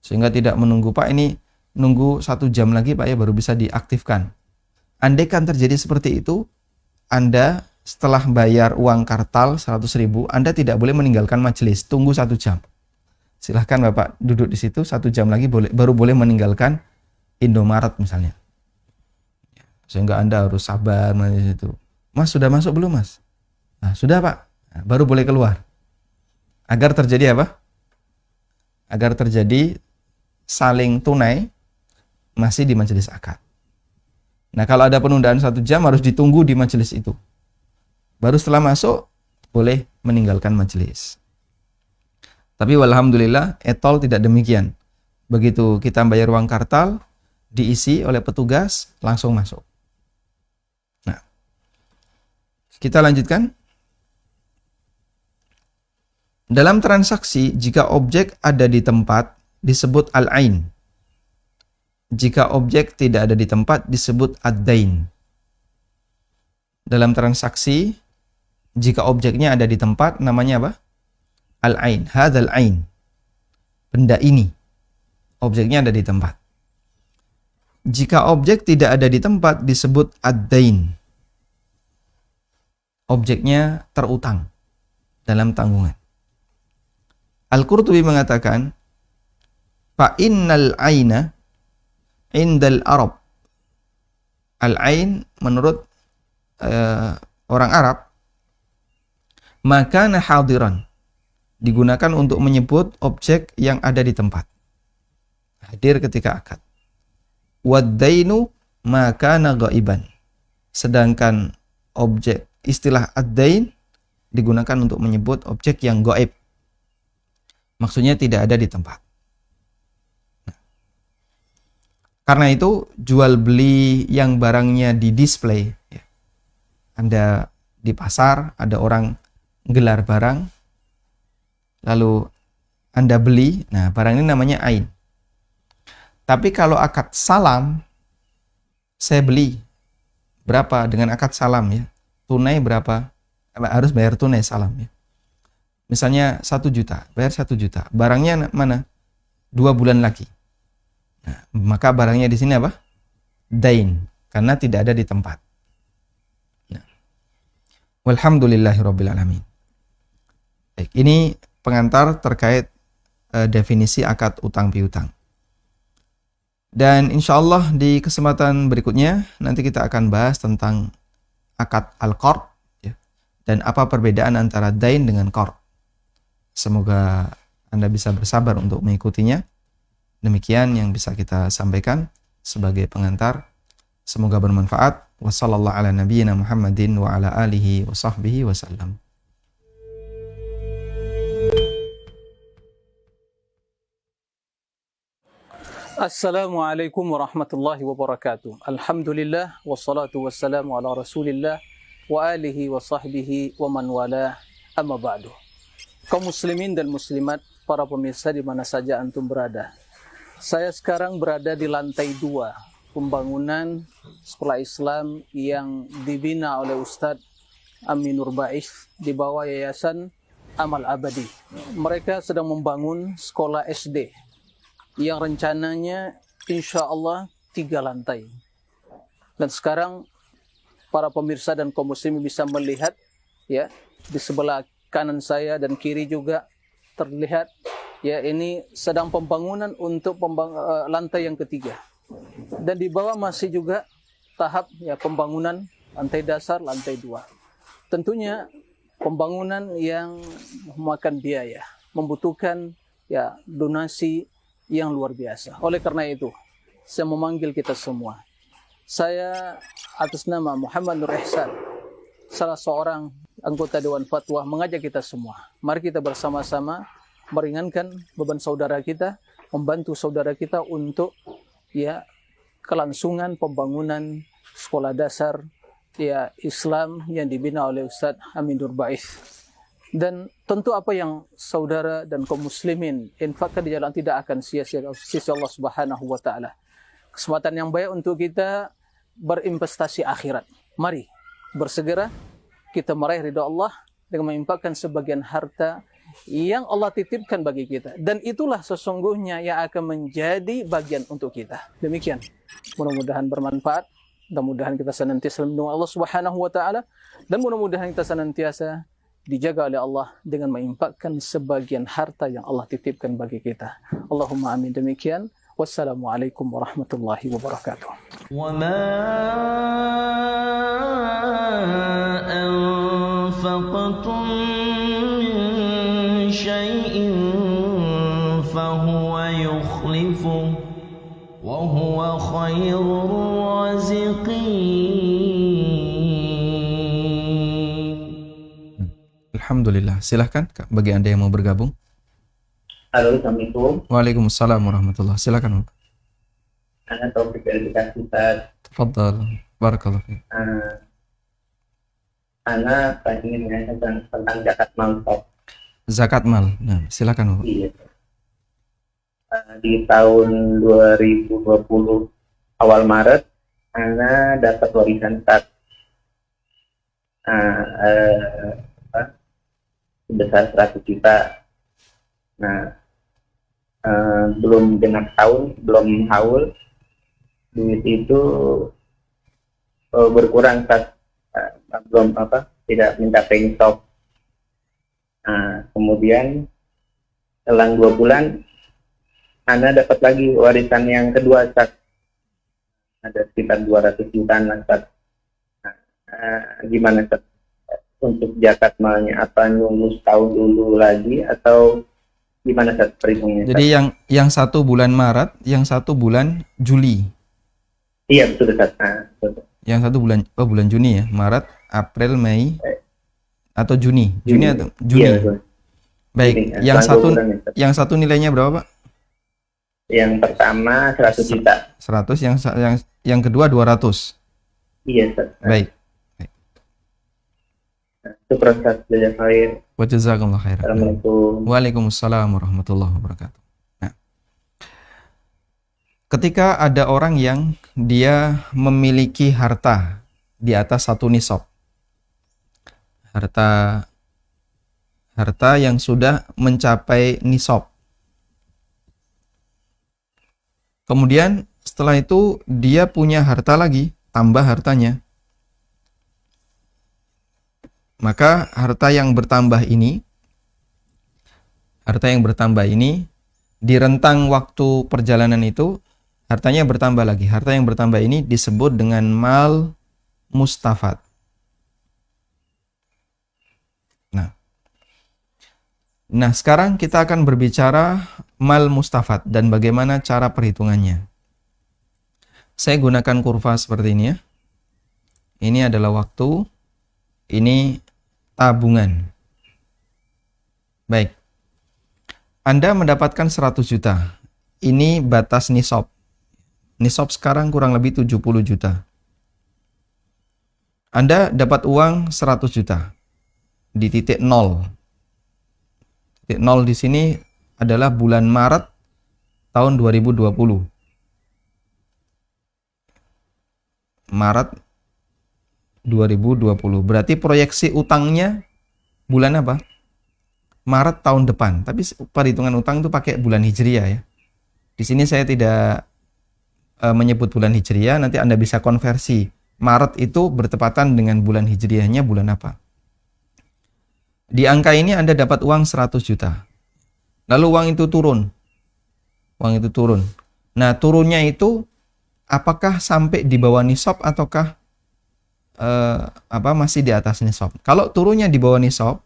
Sehingga tidak menunggu, Pak, ini nunggu 1 jam lagi Pak ya baru bisa diaktifkan. Andaikan terjadi seperti itu, Anda setelah bayar uang kartal 100.000, Anda tidak boleh meninggalkan majelis, tunggu 1 jam. Silahkan Bapak duduk di situ 1 jam lagi baru boleh meninggalkan Indomaret misalnya. Sehingga Anda harus sabar di situ. Mas, sudah masuk belum, Mas? Nah, sudah Pak. Nah, baru boleh keluar. Agar terjadi apa? Agar terjadi saling tunai masih di majelis akad. Nah, kalau ada penundaan 1 jam harus ditunggu di majelis itu. Baru setelah masuk boleh meninggalkan majelis. Tapi walhamdulillah e-tol tidak demikian. Begitu kita bayar uang kartal, diisi oleh petugas, langsung masuk. Nah, kita lanjutkan. Dalam transaksi, jika objek ada di tempat, disebut al-ain. Jika objek tidak ada di tempat, disebut ad-dain. Dalam transaksi, jika objeknya ada di tempat, namanya apa? Al-ain. Hadzal ain. Benda ini. Objeknya ada di tempat. Jika objek tidak ada di tempat, disebut ad-dain. Objeknya terutang dalam tanggungan. Al-Qurtubi mengatakan, fa innal aina indal Arab. Al-ain menurut orang Arab, makana hadiran, digunakan untuk menyebut objek yang ada di tempat, hadir ketika akad. Wad-dainu makana ghaiban, sedangkan objek istilah ad-dain digunakan untuk menyebut objek yang gaib, maksudnya tidak ada di tempat. Karena itu jual beli yang barangnya di display, ya. Anda di pasar, ada orang gelar barang, lalu Anda beli, nah barang ini namanya ain. Tapi kalau akad salam, saya beli, berapa dengan akad salam ya? Tunai berapa? Harus bayar tunai salam ya. Misalnya 1 juta, bayar 1 juta. Barangnya mana? 2 bulan lagi. Nah, maka barangnya di sini apa? Dain, karena tidak ada di tempat. Nah. Walhamdulillahirabbil alamin. Baik, ini pengantar terkait definisi akad utang piutang. Dan insya Allah di kesempatan berikutnya nanti kita akan bahas tentang akad al-qard, ya, dan apa perbedaan antara dain dengan qard. Semoga Anda bisa bersabar untuk mengikutinya. Demikian yang bisa kita sampaikan sebagai pengantar. Semoga bermanfaat. Wassallallahu ala nabiyyina Muhammadin wa ala alihi wa sahbihi wasallam.
Assalamualaikum warahmatullahi wabarakatuh. Alhamdulillah wassalatu wassalamu ala Rasulillah wa alihi wa sahbihi wa man wala, amma ba'du. Kaum muslimin dan muslimat, para pemirsa di mana saja antum berada. Saya sekarang berada di lantai 2 pembangunan sekolah Islam yang dibina oleh Ustadz Aminur Ba'is di bawah Yayasan Amal Abadi. Mereka sedang membangun sekolah SD yang rencananya insya Allah 3 lantai. Dan sekarang para pemirsa dan kaum muslimin bisa melihat ya, di sebelah kanan saya dan kiri juga terlihat ya, ini sedang pembangunan untuk lantai yang ketiga. Dan di bawah masih juga tahap ya pembangunan lantai dasar, lantai 2. Tentunya pembangunan yang memakan biaya, membutuhkan ya donasi yang luar biasa. Oleh karena itu, saya memanggil kita semua. Saya atas nama Muhammad Nur Ihsan, salah seorang anggota Dewan Fatwa, mengajak kita semua. Mari kita bersama-sama meringankan beban saudara kita, membantu saudara kita untuk ya kelangsungan pembangunan sekolah dasar ya Islam yang dibina oleh Ustadz Aminur Ba'is. Dan tentu apa yang saudara dan kaum muslimin infakkan di jalan tidak akan sia-sia sisi Allah Subhanahu wa taala. Kesempatan yang baik untuk kita berinvestasi akhirat. Mari bersegera kita meraih ridha Allah dengan menginfakkan sebagian harta yang Allah titipkan bagi kita, dan itulah sesungguhnya yang akan menjadi bagian untuk kita. Demikian, mudah-mudahan bermanfaat, mudah-mudahan kita senantiasa lindungi Allah Subhanahu wa taala, dan mudah-mudahan kita senantiasa dijaga oleh Allah dengan menginfakkan sebagian harta yang Allah titipkan bagi kita. Allahumma amin. Demikian, wassalamualaikum warahmatullahi wabarakatuh.
Wa ma anfaqtum شيء فهو يخلفه وهو خير الرازقين.
Alhamdulillah. Silahkan bagi Anda yang mau bergabung.
Halo, Assalamualaikum.
Waalaikumsalam warahmatullah. Silakan.
Ana topik verifikasi Ustaz.
Tafadhal. Barakallahu fiik.
Ana ingin menanyakan tentang zakat mal Ustaz.
Zakat mal. Nah, silakan, Bapak.
Iya. Di tahun 2020 awal Maret, Ana dapat warisan Ustaz. Sebesar 100 juta. Nah, belum genap tahun, belum haul, duit itu berkurang Ustaz. Belum tidak mencapai nisab. Kemudian selang 2 bulan Ana dapat lagi warisan yang kedua Ustaz. Ada sekitar 200 jutaan Ustaz. Gimana Ustaz untuk zakat malnya, apa nunggu setahun dulu lagi atau gimana Ustaz perhitungannya?
Jadi yang satu bulan Maret, yang satu bulan Juli.
Iya betul Ustaz. Betul.
Yang satu bulan Juni ya, Maret, April, Mei atau Juni? Juni atau Juni?
Iya, betul.
Baik,
Juni,
yang satu nilainya berapa, Pak?
Yang pertama 100 juta.
100, yang kedua 200.
Iya Ustaz.
Baik.
Itu proses belajar khair.
Wa jazakumullah khairan.
Assalamualaikum.
Waalaikumsalam warahmatullahi wabarakatuh. Nah, ketika ada orang yang dia memiliki harta di atas satu nisab, harta yang sudah mencapai nisab, kemudian setelah itu dia punya harta lagi, tambah hartanya, maka harta yang bertambah ini di rentang waktu perjalanan itu hartanya bertambah lagi. Harta yang bertambah ini disebut dengan mal mustafad. Nah, sekarang kita akan berbicara mal mustafad dan bagaimana cara perhitungannya. Saya gunakan kurva seperti ini ya. Ini adalah waktu, ini tabungan. Baik. Anda mendapatkan 100 juta. Ini batas nisab. Nisab sekarang kurang lebih 70 juta. Anda dapat uang 100 juta di titik 0. Titik 0 di sini adalah bulan Maret tahun 2020. Maret 2020. Berarti proyeksi utangnya bulan apa? Maret tahun depan. Tapi perhitungan utang itu pakai bulan Hijriah ya. Di sini saya tidak menyebut bulan Hijriah, nanti Anda bisa konversi. Maret itu bertepatan dengan bulan Hijriahnya bulan apa? Di angka ini Anda dapat uang 100 juta. Lalu uang itu turun. Nah, turunnya itu apakah sampai di bawah nisab ataukah masih di atas nisab? Kalau turunnya di bawah nisab,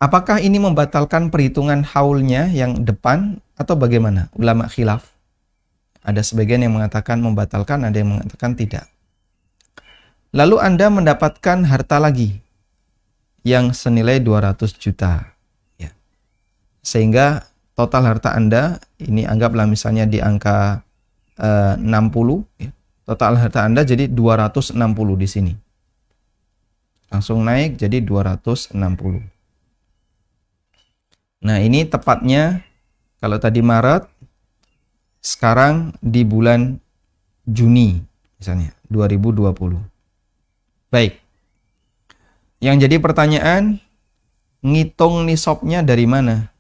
apakah ini membatalkan perhitungan haulnya yang depan atau bagaimana? Ulama khilaf. Ada sebagian yang mengatakan membatalkan, ada yang mengatakan tidak. Lalu Anda mendapatkan harta lagi yang senilai 200 juta. Ya. Sehingga total harta Anda, ini anggaplah misalnya di angka 60, ya. Total harta Anda jadi 260 di sini. Langsung naik jadi 260. Nah, ini tepatnya kalau tadi Maret, sekarang di bulan Juni misalnya 2020. Baik. Yang jadi pertanyaan, ngitung nisabnya dari mana?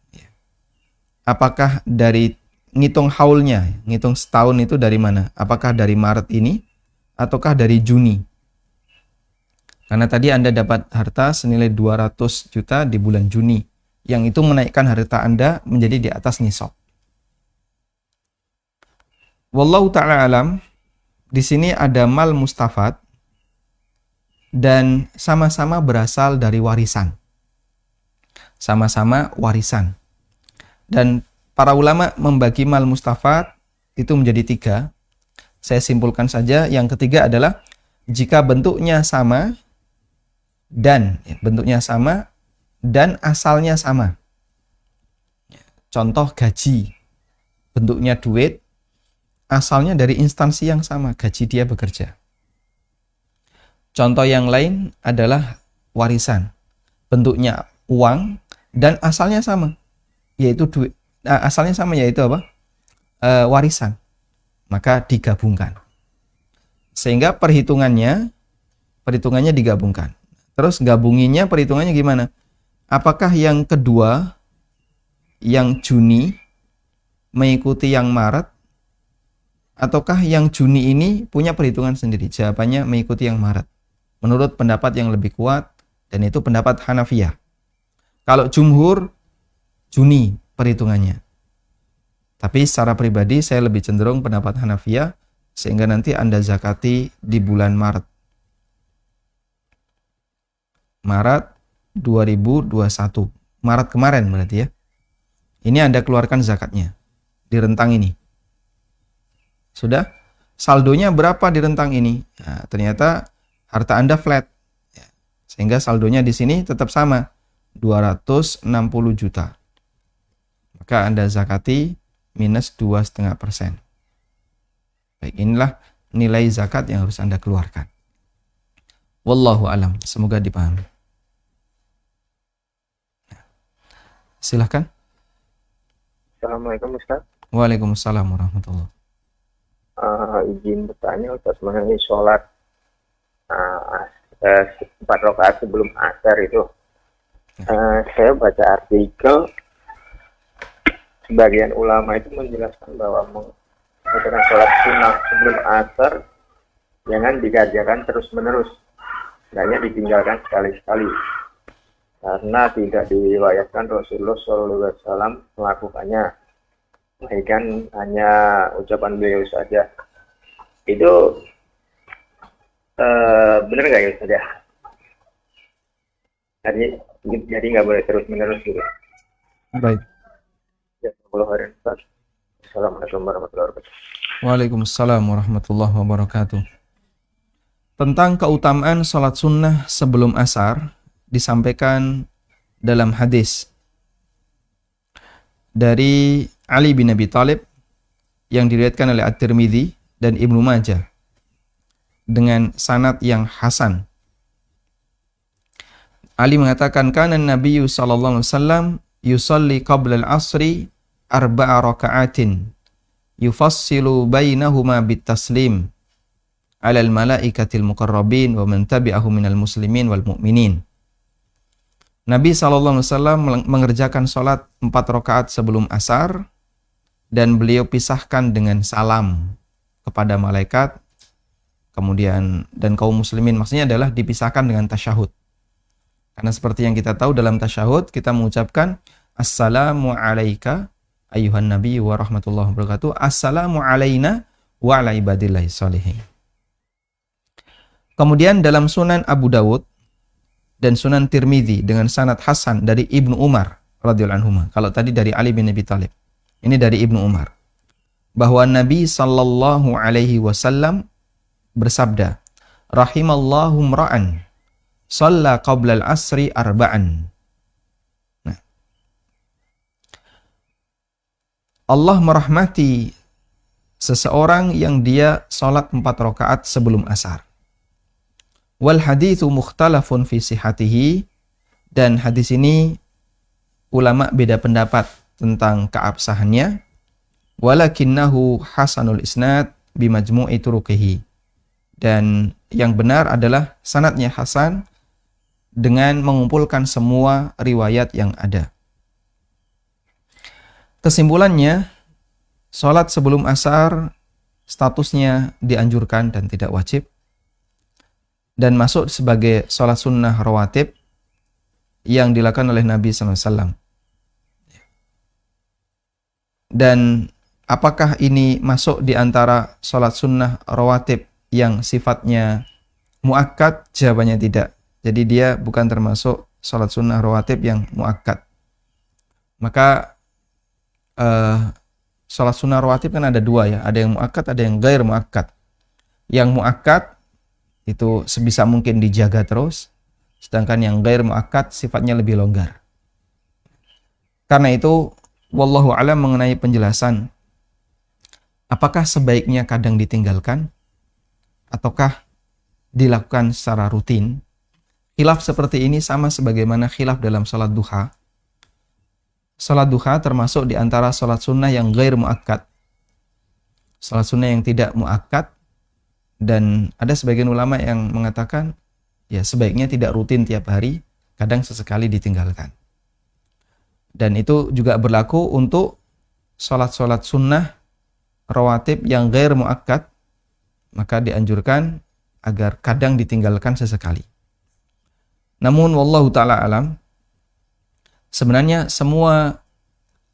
Apakah dari ngitung haulnya, ngitung setahun itu dari mana? Apakah dari Maret ini ataukah dari Juni? Karena tadi Anda dapat harta senilai 200 juta di bulan Juni, yang itu menaikkan harta Anda menjadi di atas nisab. Wallahu ta'ala alam, di sini ada mal mustafad dan sama-sama berasal dari warisan. Sama-sama warisan. Dan para ulama membagi mal mustafad itu menjadi 3. Saya simpulkan saja, yang ketiga adalah jika bentuknya sama, dan bentuknya sama dan asalnya sama. Contoh gaji, bentuknya duit, asalnya dari instansi yang sama, gaji dia bekerja. Contoh yang lain adalah warisan, bentuknya uang dan asalnya sama, yaitu duit. Asalnya sama yaitu apa? Warisan. Maka digabungkan. Sehingga perhitungannya digabungkan. Terus gabunginnya perhitungannya gimana? Apakah yang kedua, yang Juni mengikuti yang Maret, ataukah yang Juni ini punya perhitungan sendiri? Jawabannya mengikuti yang Maret. Menurut pendapat yang lebih kuat, dan itu pendapat Hanafiyah. Kalau jumhur, Juni perhitungannya. Tapi secara pribadi saya lebih cenderung pendapat Hanafiyah, sehingga nanti Anda zakati di bulan Maret. Maret 2021. Maret kemarin berarti ya. Ini Anda keluarkan zakatnya di rentang ini. Sudah? Saldonya berapa di rentang ini? Nah, ternyata harta Anda flat. Sehingga saldonya di sini tetap sama, 260 juta. Maka Anda zakati minus 2,5%. Baik, inilah nilai zakat yang harus Anda keluarkan. Wallahu alam. Semoga dipahami. Silahkan.
Assalamualaikum Ustaz.
Waalaikumsalam warahmatullahi.
Izin bertanya Ustaz mengenai sholat 4 rakaat sebelum asar itu. Saya baca artikel, sebagian ulama itu menjelaskan bahwa menggunakan sholat sunnah sebelum asar jangan dikerjakan terus-menerus, hanya ditinggalkan sekali-sekali. Karena tidak diriwayatkan Rasulullah SAW melakukannya, melainkan hanya ucapan beliau saja. Itu benar nggak ya Ustaz ya? Jadi nggak boleh terus-menerus gitu.
Baik.
Assalamualaikum warahmatullahi wabarakatuh.
Waalaikumsalam warahmatullahi wabarakatuh. Tentang keutamaan sholat sunnah sebelum asar disampaikan dalam hadis dari Ali bin Abi Thalib yang diriwayatkan oleh At-Tirmidzi dan Ibnu Majah dengan sanad yang hasan. Ali mengatakan, kana Nabi sallallahu alaihi wasallam yusalli qabla al-'asri 4 raka'atin yufassilu bainahuma bit-taslim 'ala al-malaikatil muqarrabin wa man tabi'ahu minal muslimin wal mu'minin. Nabi SAW mengerjakan sholat 4 rakaat sebelum asar dan beliau pisahkan dengan salam kepada malaikat, kemudian dan kaum muslimin, maksudnya adalah dipisahkan dengan tasyahud. Karena seperti yang kita tahu dalam tasyahud kita mengucapkan assalamu alayka ayuhan nabi wa rahmatullahi wabarakatuh, assalamu alayna wa ala ibadillahi sholihin. Kemudian dalam Sunan Abu Dawud dan Sunan Tirmidzi dengan sanad hasan dari Ibnu Umar radhiyallahu anhu. Kalau tadi dari Ali bin Abi Thalib, ini dari Ibnu Umar, bahwa Nabi sallallahu alaihi wasallam bersabda, rahimallahu mra'an shalla qabla al-asri arba'an. Nah, Allah merahmati seseorang yang dia salat 4 rakaat sebelum asar. Wal haditsu mukhtalafun fi sihhatihi, dan hadis ini ulama beda pendapat tentang keabsahannya. Walakinnahu hasanul isnad bimajmu'i turuqihi, dan yang benar adalah sanadnya hasan dengan mengumpulkan semua riwayat yang ada. Kesimpulannya, salat sebelum asar statusnya dianjurkan dan tidak wajib, dan masuk sebagai sholat sunnah rawatib yang dilakukan oleh Nabi SAW. Dan apakah ini masuk di antara sholat sunnah rawatib yang sifatnya muakkad? Jawabannya tidak. Jadi dia bukan termasuk sholat sunnah rawatib yang muakkad. Maka sholat sunnah rawatib kan ada 2 ya, ada yang muakkad, ada yang ghair muakkad. Yang muakkad itu sebisa mungkin dijaga terus, Sedangkan yang ghair muakkad sifatnya lebih longgar. Karena itu, wallahu a'lam mengenai penjelasan apakah sebaiknya kadang ditinggalkan ataukah dilakukan secara rutin. Khilaf seperti ini sama sebagaimana khilaf dalam salat duha. Salat duha termasuk di antara salat sunnah yang ghair muakkad. Salat sunnah yang tidak muakkad, dan ada sebagian ulama yang mengatakan ya sebaiknya tidak rutin tiap hari, kadang sesekali ditinggalkan. Dan itu juga berlaku untuk salat-salat sunnah rawatib yang ghair muakkad, maka dianjurkan agar kadang ditinggalkan sesekali. Namun wallahu ta'ala alam, sebenarnya semua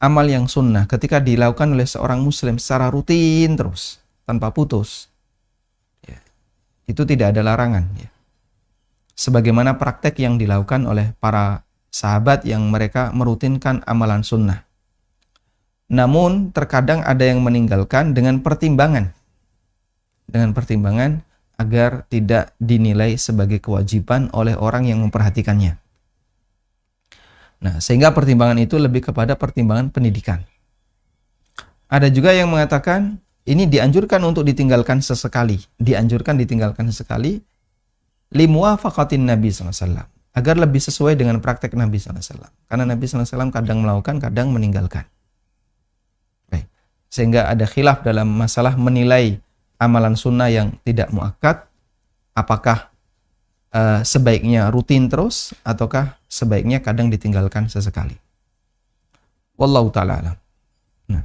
amal yang sunnah ketika dilakukan oleh seorang muslim secara rutin terus, tanpa putus, ya, itu tidak ada larangan. Ya. Sebagaimana praktek yang dilakukan oleh para sahabat yang mereka merutinkan amalan sunnah. Namun terkadang ada yang meninggalkan dengan pertimbangan. Dengan pertimbangan agar tidak dinilai sebagai kewajiban oleh orang yang memperhatikannya. Nah, sehingga pertimbangan itu lebih kepada pertimbangan pendidikan. Ada juga yang mengatakan ini dianjurkan untuk ditinggalkan sesekali. Dianjurkan ditinggalkan sesekali limuwafaqatin Nabi SAW. Agar lebih sesuai dengan praktek Nabi SAW. Karena Nabi SAW kadang melakukan, kadang meninggalkan. Baik. Sehingga ada khilaf dalam masalah menilai amalan sunnah yang tidak muakkad, apakah sebaiknya rutin terus ataukah sebaiknya kadang ditinggalkan sesekali. Wallahu ta'ala alam. Nah.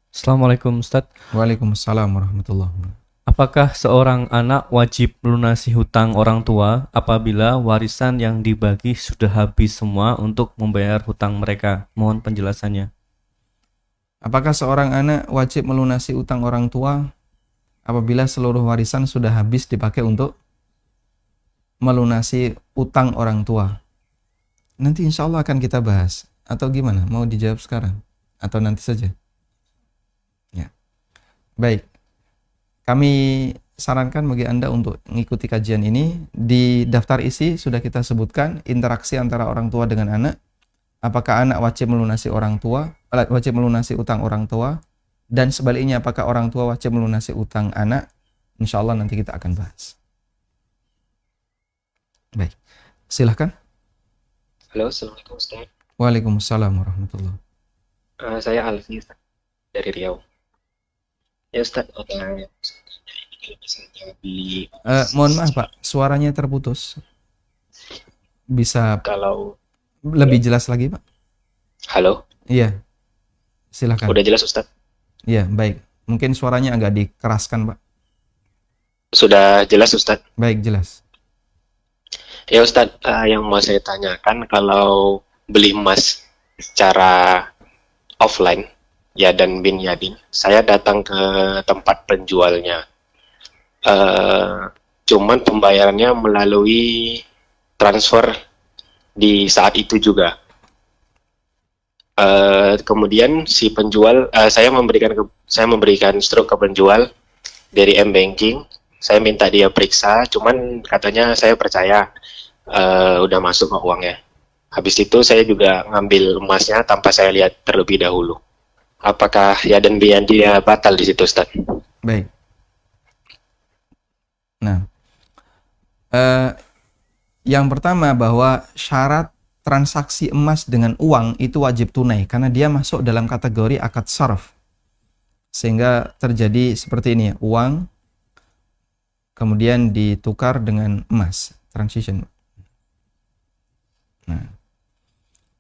Assalamualaikum Ustaz.
Waalaikumsalam warahmatullahi wabarakatuh.
Apakah seorang anak wajib melunasi hutang orang tua apabila warisan yang dibagi sudah habis semua untuk membayar hutang mereka? Mohon penjelasannya.
Apakah seorang anak wajib melunasi utang orang tua apabila seluruh warisan sudah habis dipakai untuk melunasi utang orang tua? Nanti insya Allah akan kita bahas. Atau gimana? Mau dijawab sekarang? Atau nanti saja? Ya. Baik. Kami sarankan bagi Anda untuk mengikuti kajian ini. Di daftar isi sudah kita sebutkan interaksi antara orang tua dengan anak. Apakah anak wajib melunasi utang orang tua, dan sebaliknya apakah orang tua wajib melunasi utang anak? Insya Allah nanti kita akan bahas. Baik, silahkan.
Halo, Assalamualaikum Ustaz.
Waalaikumsalam warahmatullahi wabarakatuh.
Saya Alfi Ustaz, dari Riau. Ya Ustaz,
mohon maaf Pak, suaranya terputus. Bisa
kalau
lebih jelas lagi Pak?
halo,
Iya, silahkan.
udah jelas Ustaz?
Iya, baik. Mungkin suaranya agak dikeraskan Pak.
Sudah jelas Ustaz?
Baik, jelas.
Ya Ustaz, yang mau saya tanyakan, kalau beli emas secara offline, ya dan bin yadin, saya datang ke tempat penjualnya. Cuman pembayarannya melalui transfer di saat itu juga. Kemudian si penjual, saya memberikan struk ke penjual dari M-Banking. Saya minta dia periksa, cuman katanya saya percaya udah masuk ke uangnya. Habis itu saya juga ngambil emasnya tanpa saya lihat terlebih dahulu. Apakah ya dan biaya dia batal di situ, Ustaz?
Baik. Nah, yang pertama bahwa syarat transaksi emas dengan uang itu wajib tunai karena dia masuk dalam kategori akad sarf. Sehingga terjadi seperti ini, uang kemudian ditukar dengan emas, transition. Nah,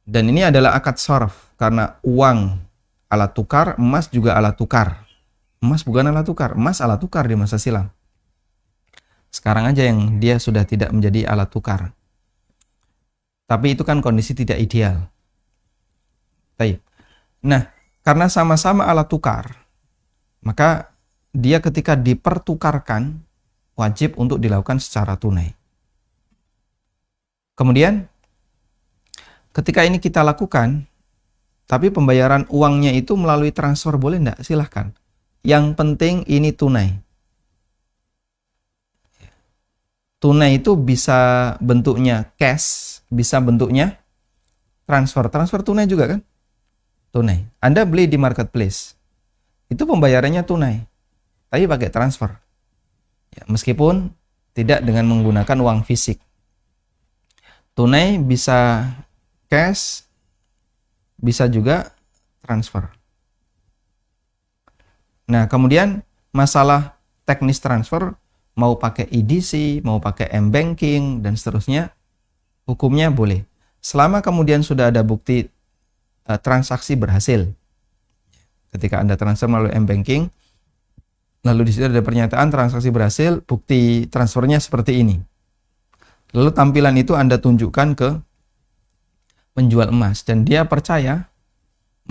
dan ini adalah akad sarf karena uang alat tukar, emas juga alat tukar. Emas bukan alat tukar, emas alat tukar di masa silam. Sekarang aja yang dia sudah tidak menjadi alat tukar. Tapi itu kan kondisi tidak ideal. Baik. Nah, karena sama-sama alat tukar, maka dia ketika dipertukarkan wajib untuk dilakukan secara tunai. Kemudian ketika ini kita lakukan, tapi pembayaran uangnya itu melalui transfer boleh enggak? Silahkan. Yang penting ini tunai. Tunai itu bisa bentuknya cash, bisa bentuknya transfer. Transfer tunai juga kan? Tunai. Anda beli di marketplace, itu pembayarannya tunai, tapi pakai transfer. Ya, meskipun tidak dengan menggunakan uang fisik. Tunai bisa cash, bisa juga transfer. Nah, kemudian masalah teknis transfer, mau pakai EDC, mau pakai M-Banking, dan seterusnya, hukumnya boleh. Selama kemudian sudah ada bukti transaksi berhasil. Ketika Anda transfer melalui M-Banking, lalu di situ ada pernyataan transaksi berhasil, bukti transfernya seperti ini. Lalu tampilan itu Anda tunjukkan ke penjual emas, dan dia percaya,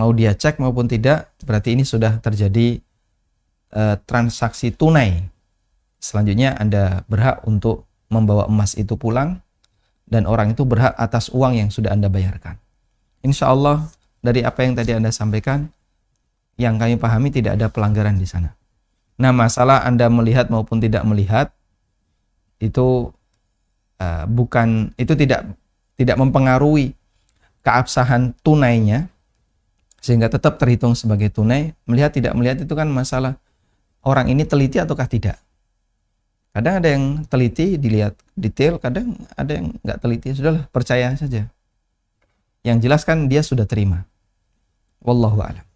mau dia cek maupun tidak, berarti ini sudah terjadi transaksi tunai. Selanjutnya Anda berhak untuk membawa emas itu pulang, dan orang itu berhak atas uang yang sudah Anda bayarkan. Insya Allah dari apa yang tadi Anda sampaikan, yang kami pahami tidak ada pelanggaran di sana. Nah, masalah Anda melihat maupun tidak melihat itu tidak mempengaruhi keabsahan tunainya, sehingga tetap terhitung sebagai tunai. Melihat tidak melihat itu kan masalah orang ini teliti ataukah tidak. Kadang ada yang teliti, dilihat detail, kadang ada yang nggak teliti. Sudahlah, percaya saja. Yang jelas kan dia sudah terima. Wallahu a'lam.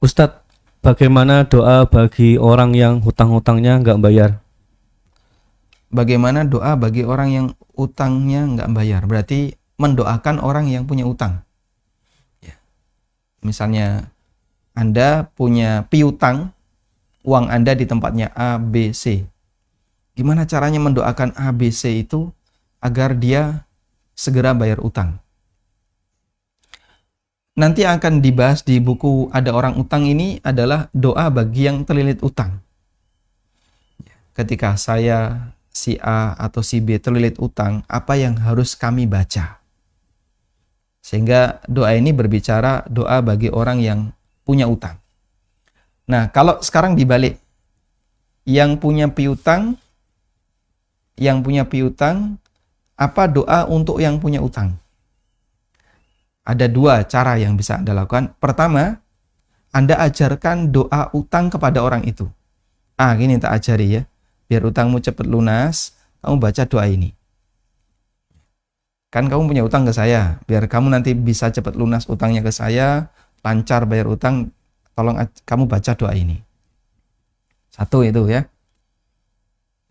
Ustadz, bagaimana doa bagi orang yang hutang-hutangnya nggak bayar?
Bagaimana doa bagi orang yang utangnya nggak bayar? Berarti mendoakan orang yang punya utang. Ya. Misalnya Anda punya piutang, uang Anda di tempatnya A, B, C. Gimana caranya mendoakan A, B, C itu agar dia segera bayar utang? Nanti akan dibahas di buku Ada Orang Utang ini adalah doa bagi yang terlilit utang. Ketika saya, si A atau si B terlilit utang, apa yang harus kami baca? Sehingga doa ini berbicara doa bagi orang yang punya utang. Nah, kalau sekarang dibalik, yang punya piutang, apa doa untuk yang punya utang? Ada dua cara yang bisa Anda lakukan. Pertama, Anda ajarkan doa utang kepada orang itu. Gini tak ajari ya. Biar utangmu cepat lunas, kamu baca doa ini. Kan kamu punya utang ke saya. Biar kamu nanti bisa cepat lunas utangnya ke saya, lancar bayar utang, tolong kamu baca doa ini. Satu itu ya.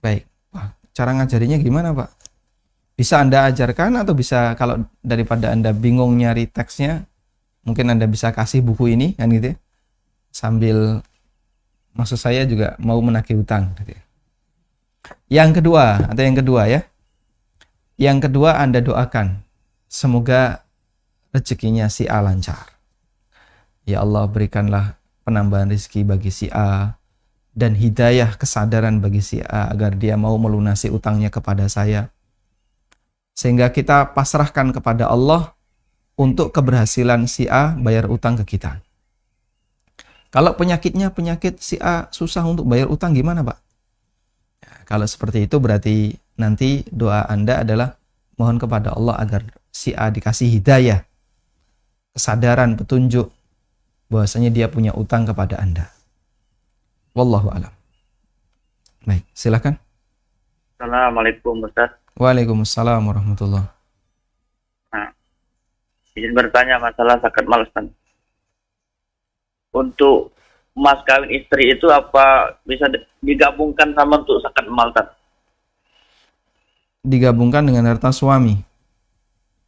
Baik. Wah, cara ngajarinya gimana, Pak? Bisa Anda ajarkan atau bisa, kalau daripada Anda bingung nyari teksnya, mungkin Anda bisa kasih buku ini kan gitu ya. Sambil, maksud saya juga mau menagih utang gitu ya. Yang kedua ya. Yang kedua Anda doakan, semoga rezekinya si A lancar. Ya Allah, berikanlah penambahan rezeki bagi si A dan hidayah kesadaran bagi si A agar dia mau melunasi utangnya kepada saya. Sehingga kita pasrahkan kepada Allah untuk keberhasilan si A bayar utang ke kita. Kalau penyakitnya penyakit si A susah untuk bayar utang, gimana Pak? Ya, kalau seperti itu berarti nanti doa Anda adalah mohon kepada Allah agar si A dikasih hidayah, kesadaran, petunjuk bahwasanya dia punya utang kepada Anda. Wallahu a'lam. Baik, silakan.
Assalamualaikum Ustaz.
Waalaikumsalam warahmatullahi.
Nah, izin bertanya masalah zakat mal Ustaz. Untuk mas kawin istri itu apa bisa digabungkan sama untuk zakat mal Ustaz?
Digabungkan dengan harta suami.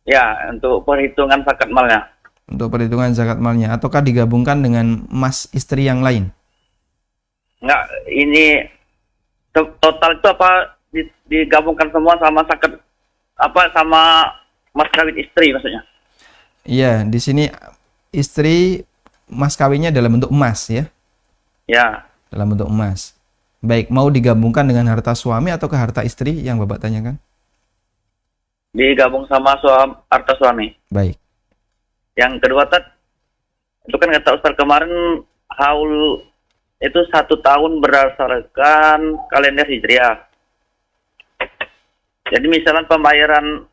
Ya, untuk perhitungan zakat malnya.
Untuk perhitungan zakat malnya, ataukah digabungkan dengan mas istri yang lain?
Enggak, ini total itu apa digabungkan semua sama zakat sama mas kawin istri maksudnya?
Iya, di sini istri mas kawinnya dalam bentuk emas ya.
Ya.
Dalam bentuk emas. Baik, mau digabungkan dengan harta suami ataukah harta istri yang Bapak tanyakan?
Digabung sama harta suami.
Baik.
Yang kedua itu kan kata Ustaz kemarin haul
itu 1 tahun berdasarkan kalender Hijriah. Jadi misalnya pembayaran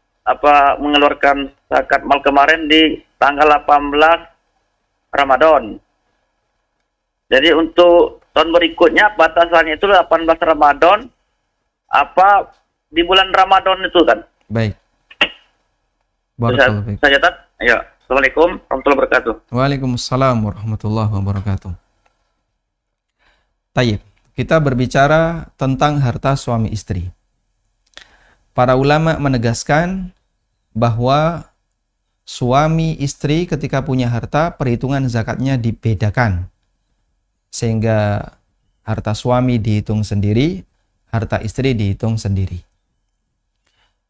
mengeluarkan zakat mal kemarin di tanggal 18 Ramadan. Jadi untuk tahun berikutnya batasannya itu 18 Ramadan di bulan Ramadan itu kan.
Baik. Barakallahu fiik.
Saya catat. Ya. Assalamualaikum warahmatullahi wabarakatuh.
Waalaikumsalam warahmatullahi wabarakatuh. Tayyib, kita berbicara tentang harta suami istri. Para ulama menegaskan bahwa suami istri ketika punya harta, perhitungan zakatnya dibedakan. Sehingga harta suami dihitung sendiri, harta istri dihitung sendiri.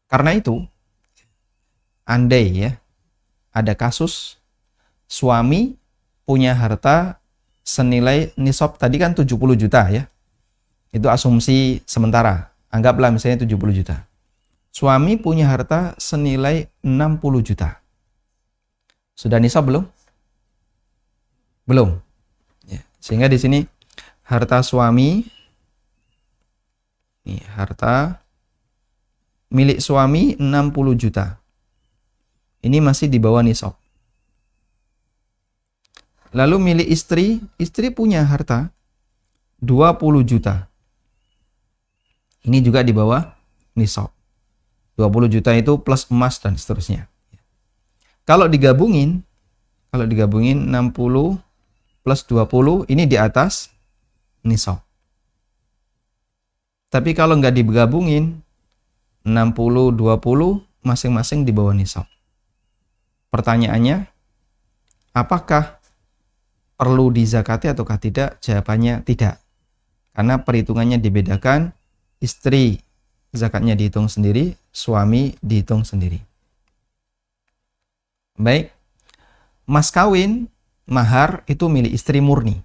Karena itu, andai ya, ada kasus suami punya harta senilai nisab tadi kan 70 juta ya. Itu asumsi sementara. Anggaplah misalnya 70 juta. Suami punya harta senilai 60 juta. Sudah nisab belum? Belum. Ya. Sehingga di sini harta suami, ini harta milik suami 60 juta. Ini masih di bawah nisab. Lalu milik istri, istri punya harta 20 juta. Ini juga di bawah nisab. 20 juta itu plus emas dan seterusnya. Kalau digabungin 60 plus 20 ini di atas nisab. Tapi kalau nggak digabungin 60, 20 masing-masing di bawah nisab. Pertanyaannya, apakah perlu dizakati ataukah tidak? Jawabannya tidak. Karena perhitungannya dibedakan, istri zakatnya dihitung sendiri, suami dihitung sendiri. Baik, mas kawin, mahar itu milik istri murni.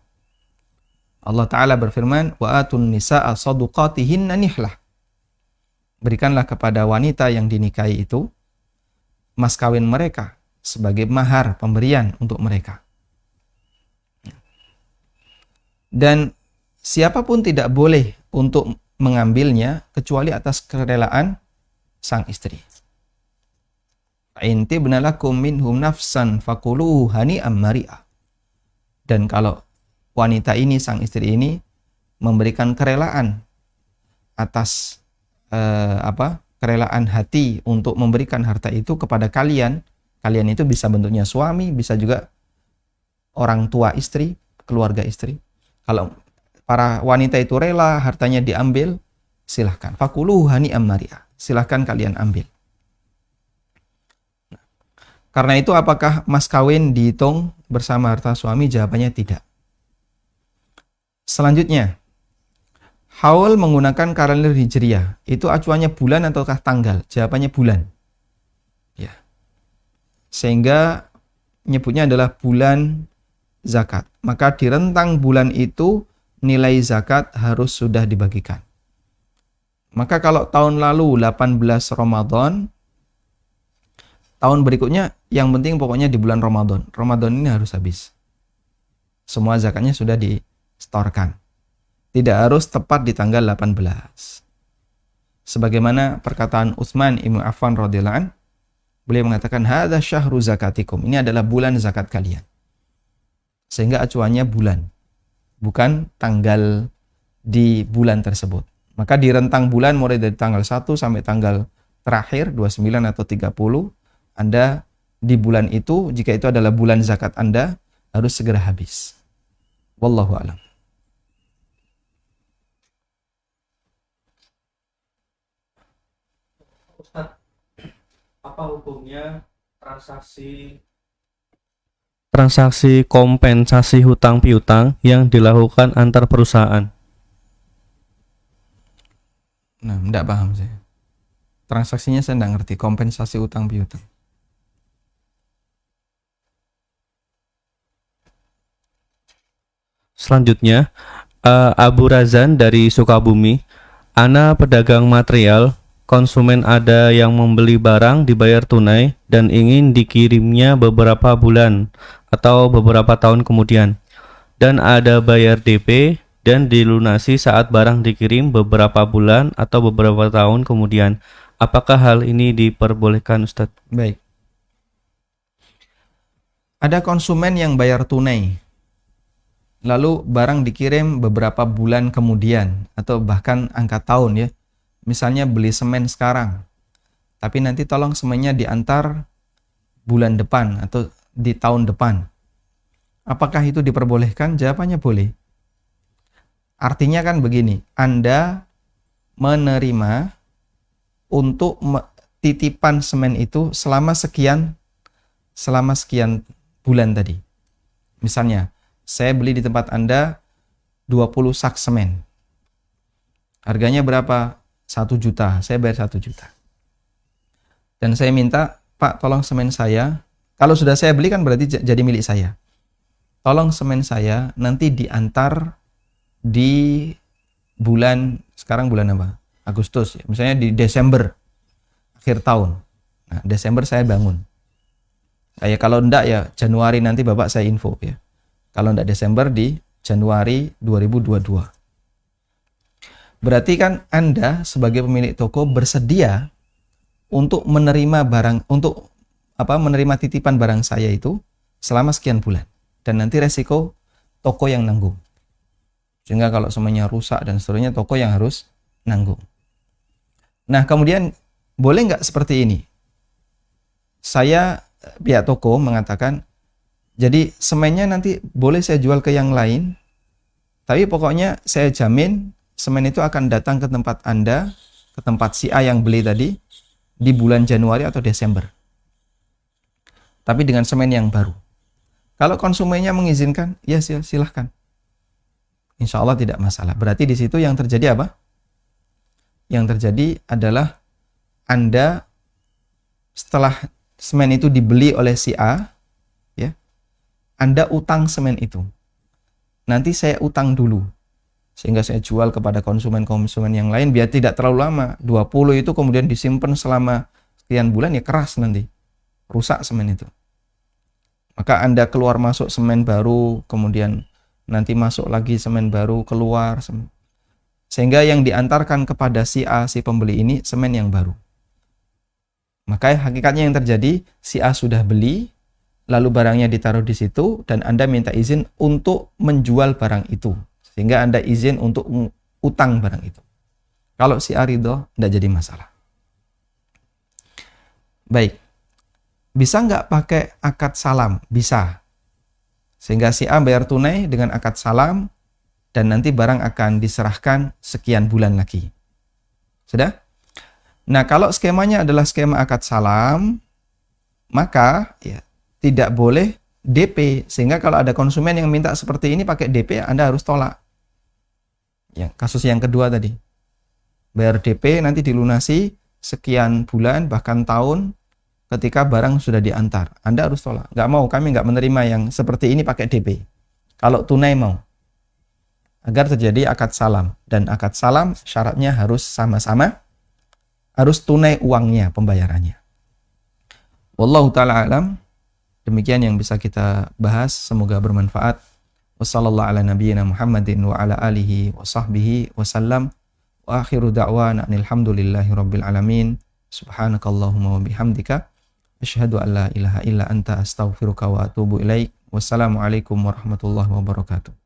Allah Ta'ala berfirman, wa atun nisa'a saduqatihinna nihlah. Berikanlah kepada wanita yang dinikahi itu mas kawin mereka sebagai mahar, pemberian untuk mereka. Dan siapapun tidak boleh untuk mengambilnya kecuali atas kerelaan sang istri. Inti benalakum minhum nafsan fakuluhu hani'am mari'a. Dan kalau wanita ini, sang istri ini memberikan kerelaan atas kerelaan hati untuk memberikan harta itu kepada kalian. Kalian itu bisa bentuknya suami, bisa juga orang tua istri, keluarga istri. Kalau para wanita itu rela hartanya diambil, silahkan. Fakuluhu hani'am mari'a. Silahkan kalian ambil. Karena itu apakah mas kawin dihitung bersama harta suami? Jawabannya tidak. Selanjutnya, haul menggunakan kalender Hijriah. Itu acuannya bulan ataukah tanggal? Jawabannya bulan. Ya. Sehingga nyebutnya adalah bulan zakat. Maka di rentang bulan itu nilai zakat harus sudah dibagikan. Maka kalau tahun lalu 18 Ramadan, tahun berikutnya yang penting pokoknya di bulan Ramadan. Ramadan ini harus habis. Semua zakatnya sudah distorkan. Tidak harus tepat di tanggal 18. Sebagaimana perkataan Utsman Ibnu Affan radhiyallahu anhu, beliau mengatakan hadza syahru zakatikum. Ini adalah bulan zakat kalian. Sehingga acuannya bulan, bukan tanggal di bulan tersebut. Maka di rentang bulan mulai dari tanggal 1 sampai tanggal terakhir 29 atau 30, Anda di bulan itu, jika itu adalah bulan zakat Anda, harus segera habis. Wallahu a'lam.
Ustaz, apa hukumnya transaksi kompensasi hutang piutang yang dilakukan antar perusahaan?
Nah, tidak paham saya. Transaksinya saya tidak ngerti. Kompensasi utang piutang.
Selanjutnya, Abu Razan dari Sukabumi. Ana pedagang material, konsumen ada yang membeli barang dibayar tunai dan ingin dikirimnya beberapa bulan atau beberapa tahun kemudian. Dan ada bayar DP dan dilunasi saat barang dikirim beberapa bulan atau beberapa tahun kemudian. Apakah hal ini diperbolehkan, Ustadz?
Baik. Ada konsumen yang bayar tunai, lalu barang dikirim beberapa bulan kemudian atau bahkan angka tahun ya. Misalnya beli semen sekarang, tapi nanti tolong semennya diantar bulan depan atau di tahun depan. Apakah itu diperbolehkan? Jawabannya boleh. Artinya kan begini, Anda menerima untuk titipan semen itu selama sekian bulan tadi. Misalnya, saya beli di tempat Anda 20 sak semen. Harganya berapa? 1 juta. Saya bayar 1 juta. Dan saya minta, Pak, tolong semen saya. Kalau sudah saya beli kan berarti jadi milik saya. Tolong semen saya nanti diantar di bulan, sekarang bulan apa? Agustus. Misalnya di Desember, akhir tahun. Nah, Desember saya bangun. Ya, kalau enggak ya Januari nanti Bapak saya info ya. Kalau enggak Desember di Januari 2022. Berarti kan Anda sebagai pemilik toko bersedia untuk menerima menerima titipan barang saya itu selama sekian bulan. Dan nanti resiko toko yang nanggung. Sehingga kalau semuanya rusak dan seterusnya toko yang harus nanggung. Nah, kemudian boleh nggak seperti ini? Pihak toko mengatakan, jadi semennya nanti boleh saya jual ke yang lain, tapi pokoknya saya jamin semen itu akan datang ke tempat Anda, ke tempat si A yang beli tadi, di bulan Januari atau Desember. Tapi dengan semen yang baru. Kalau konsumennya mengizinkan, ya silahkan. Insya Allah tidak masalah. Berarti di situ yang terjadi apa? Yang terjadi adalah Anda setelah semen itu dibeli oleh si A, ya, Anda utang semen itu. Nanti saya utang dulu, sehingga saya jual kepada konsumen-konsumen yang lain biar tidak terlalu lama. 20 itu kemudian disimpan selama sekian bulan, ya keras nanti. Rusak semen itu. Maka Anda keluar masuk semen baru, kemudian nanti masuk lagi semen baru, keluar. Sehingga yang diantarkan kepada si A, si pembeli ini, semen yang baru. Maka hakikatnya yang terjadi, si A sudah beli, lalu barangnya ditaruh di situ, dan Anda minta izin untuk menjual barang itu. Sehingga Anda izin untuk utang barang itu. Kalau si A ridho, tidak jadi masalah. Baik. Bisa nggak pakai akad salam? Bisa. Sehingga si A bayar tunai dengan akad salam, dan nanti barang akan diserahkan sekian bulan lagi. Sudah? Nah, kalau skemanya adalah skema akad salam, maka ya tidak boleh DP. Sehingga kalau ada konsumen yang minta seperti ini pakai DP, Anda harus tolak. Ya, kasus yang kedua tadi. Bayar DP, nanti dilunasi sekian bulan, bahkan tahun, ketika barang sudah diantar. Anda harus tolak. Nggak mau, kami nggak menerima yang seperti ini pakai DP. Kalau tunai mau. Agar terjadi akad salam. Dan akad salam syaratnya harus sama-sama. Harus tunai uangnya, pembayarannya. Wallahu ta'ala alam. Demikian yang bisa kita bahas. Semoga bermanfaat. Wassallallahu ala nabiyyina Muhammadin wa ala alihi wa sahbihi wasallam. Wa akhiru da'wana alhamdulillahi rabbil alamin. Subhanakallahumma wa bihamdika. Asyhadu an la ilaha illa anta astaghfiruka wa atubu ilaik. Wassalamualaikum warahmatullahi wabarakatuh.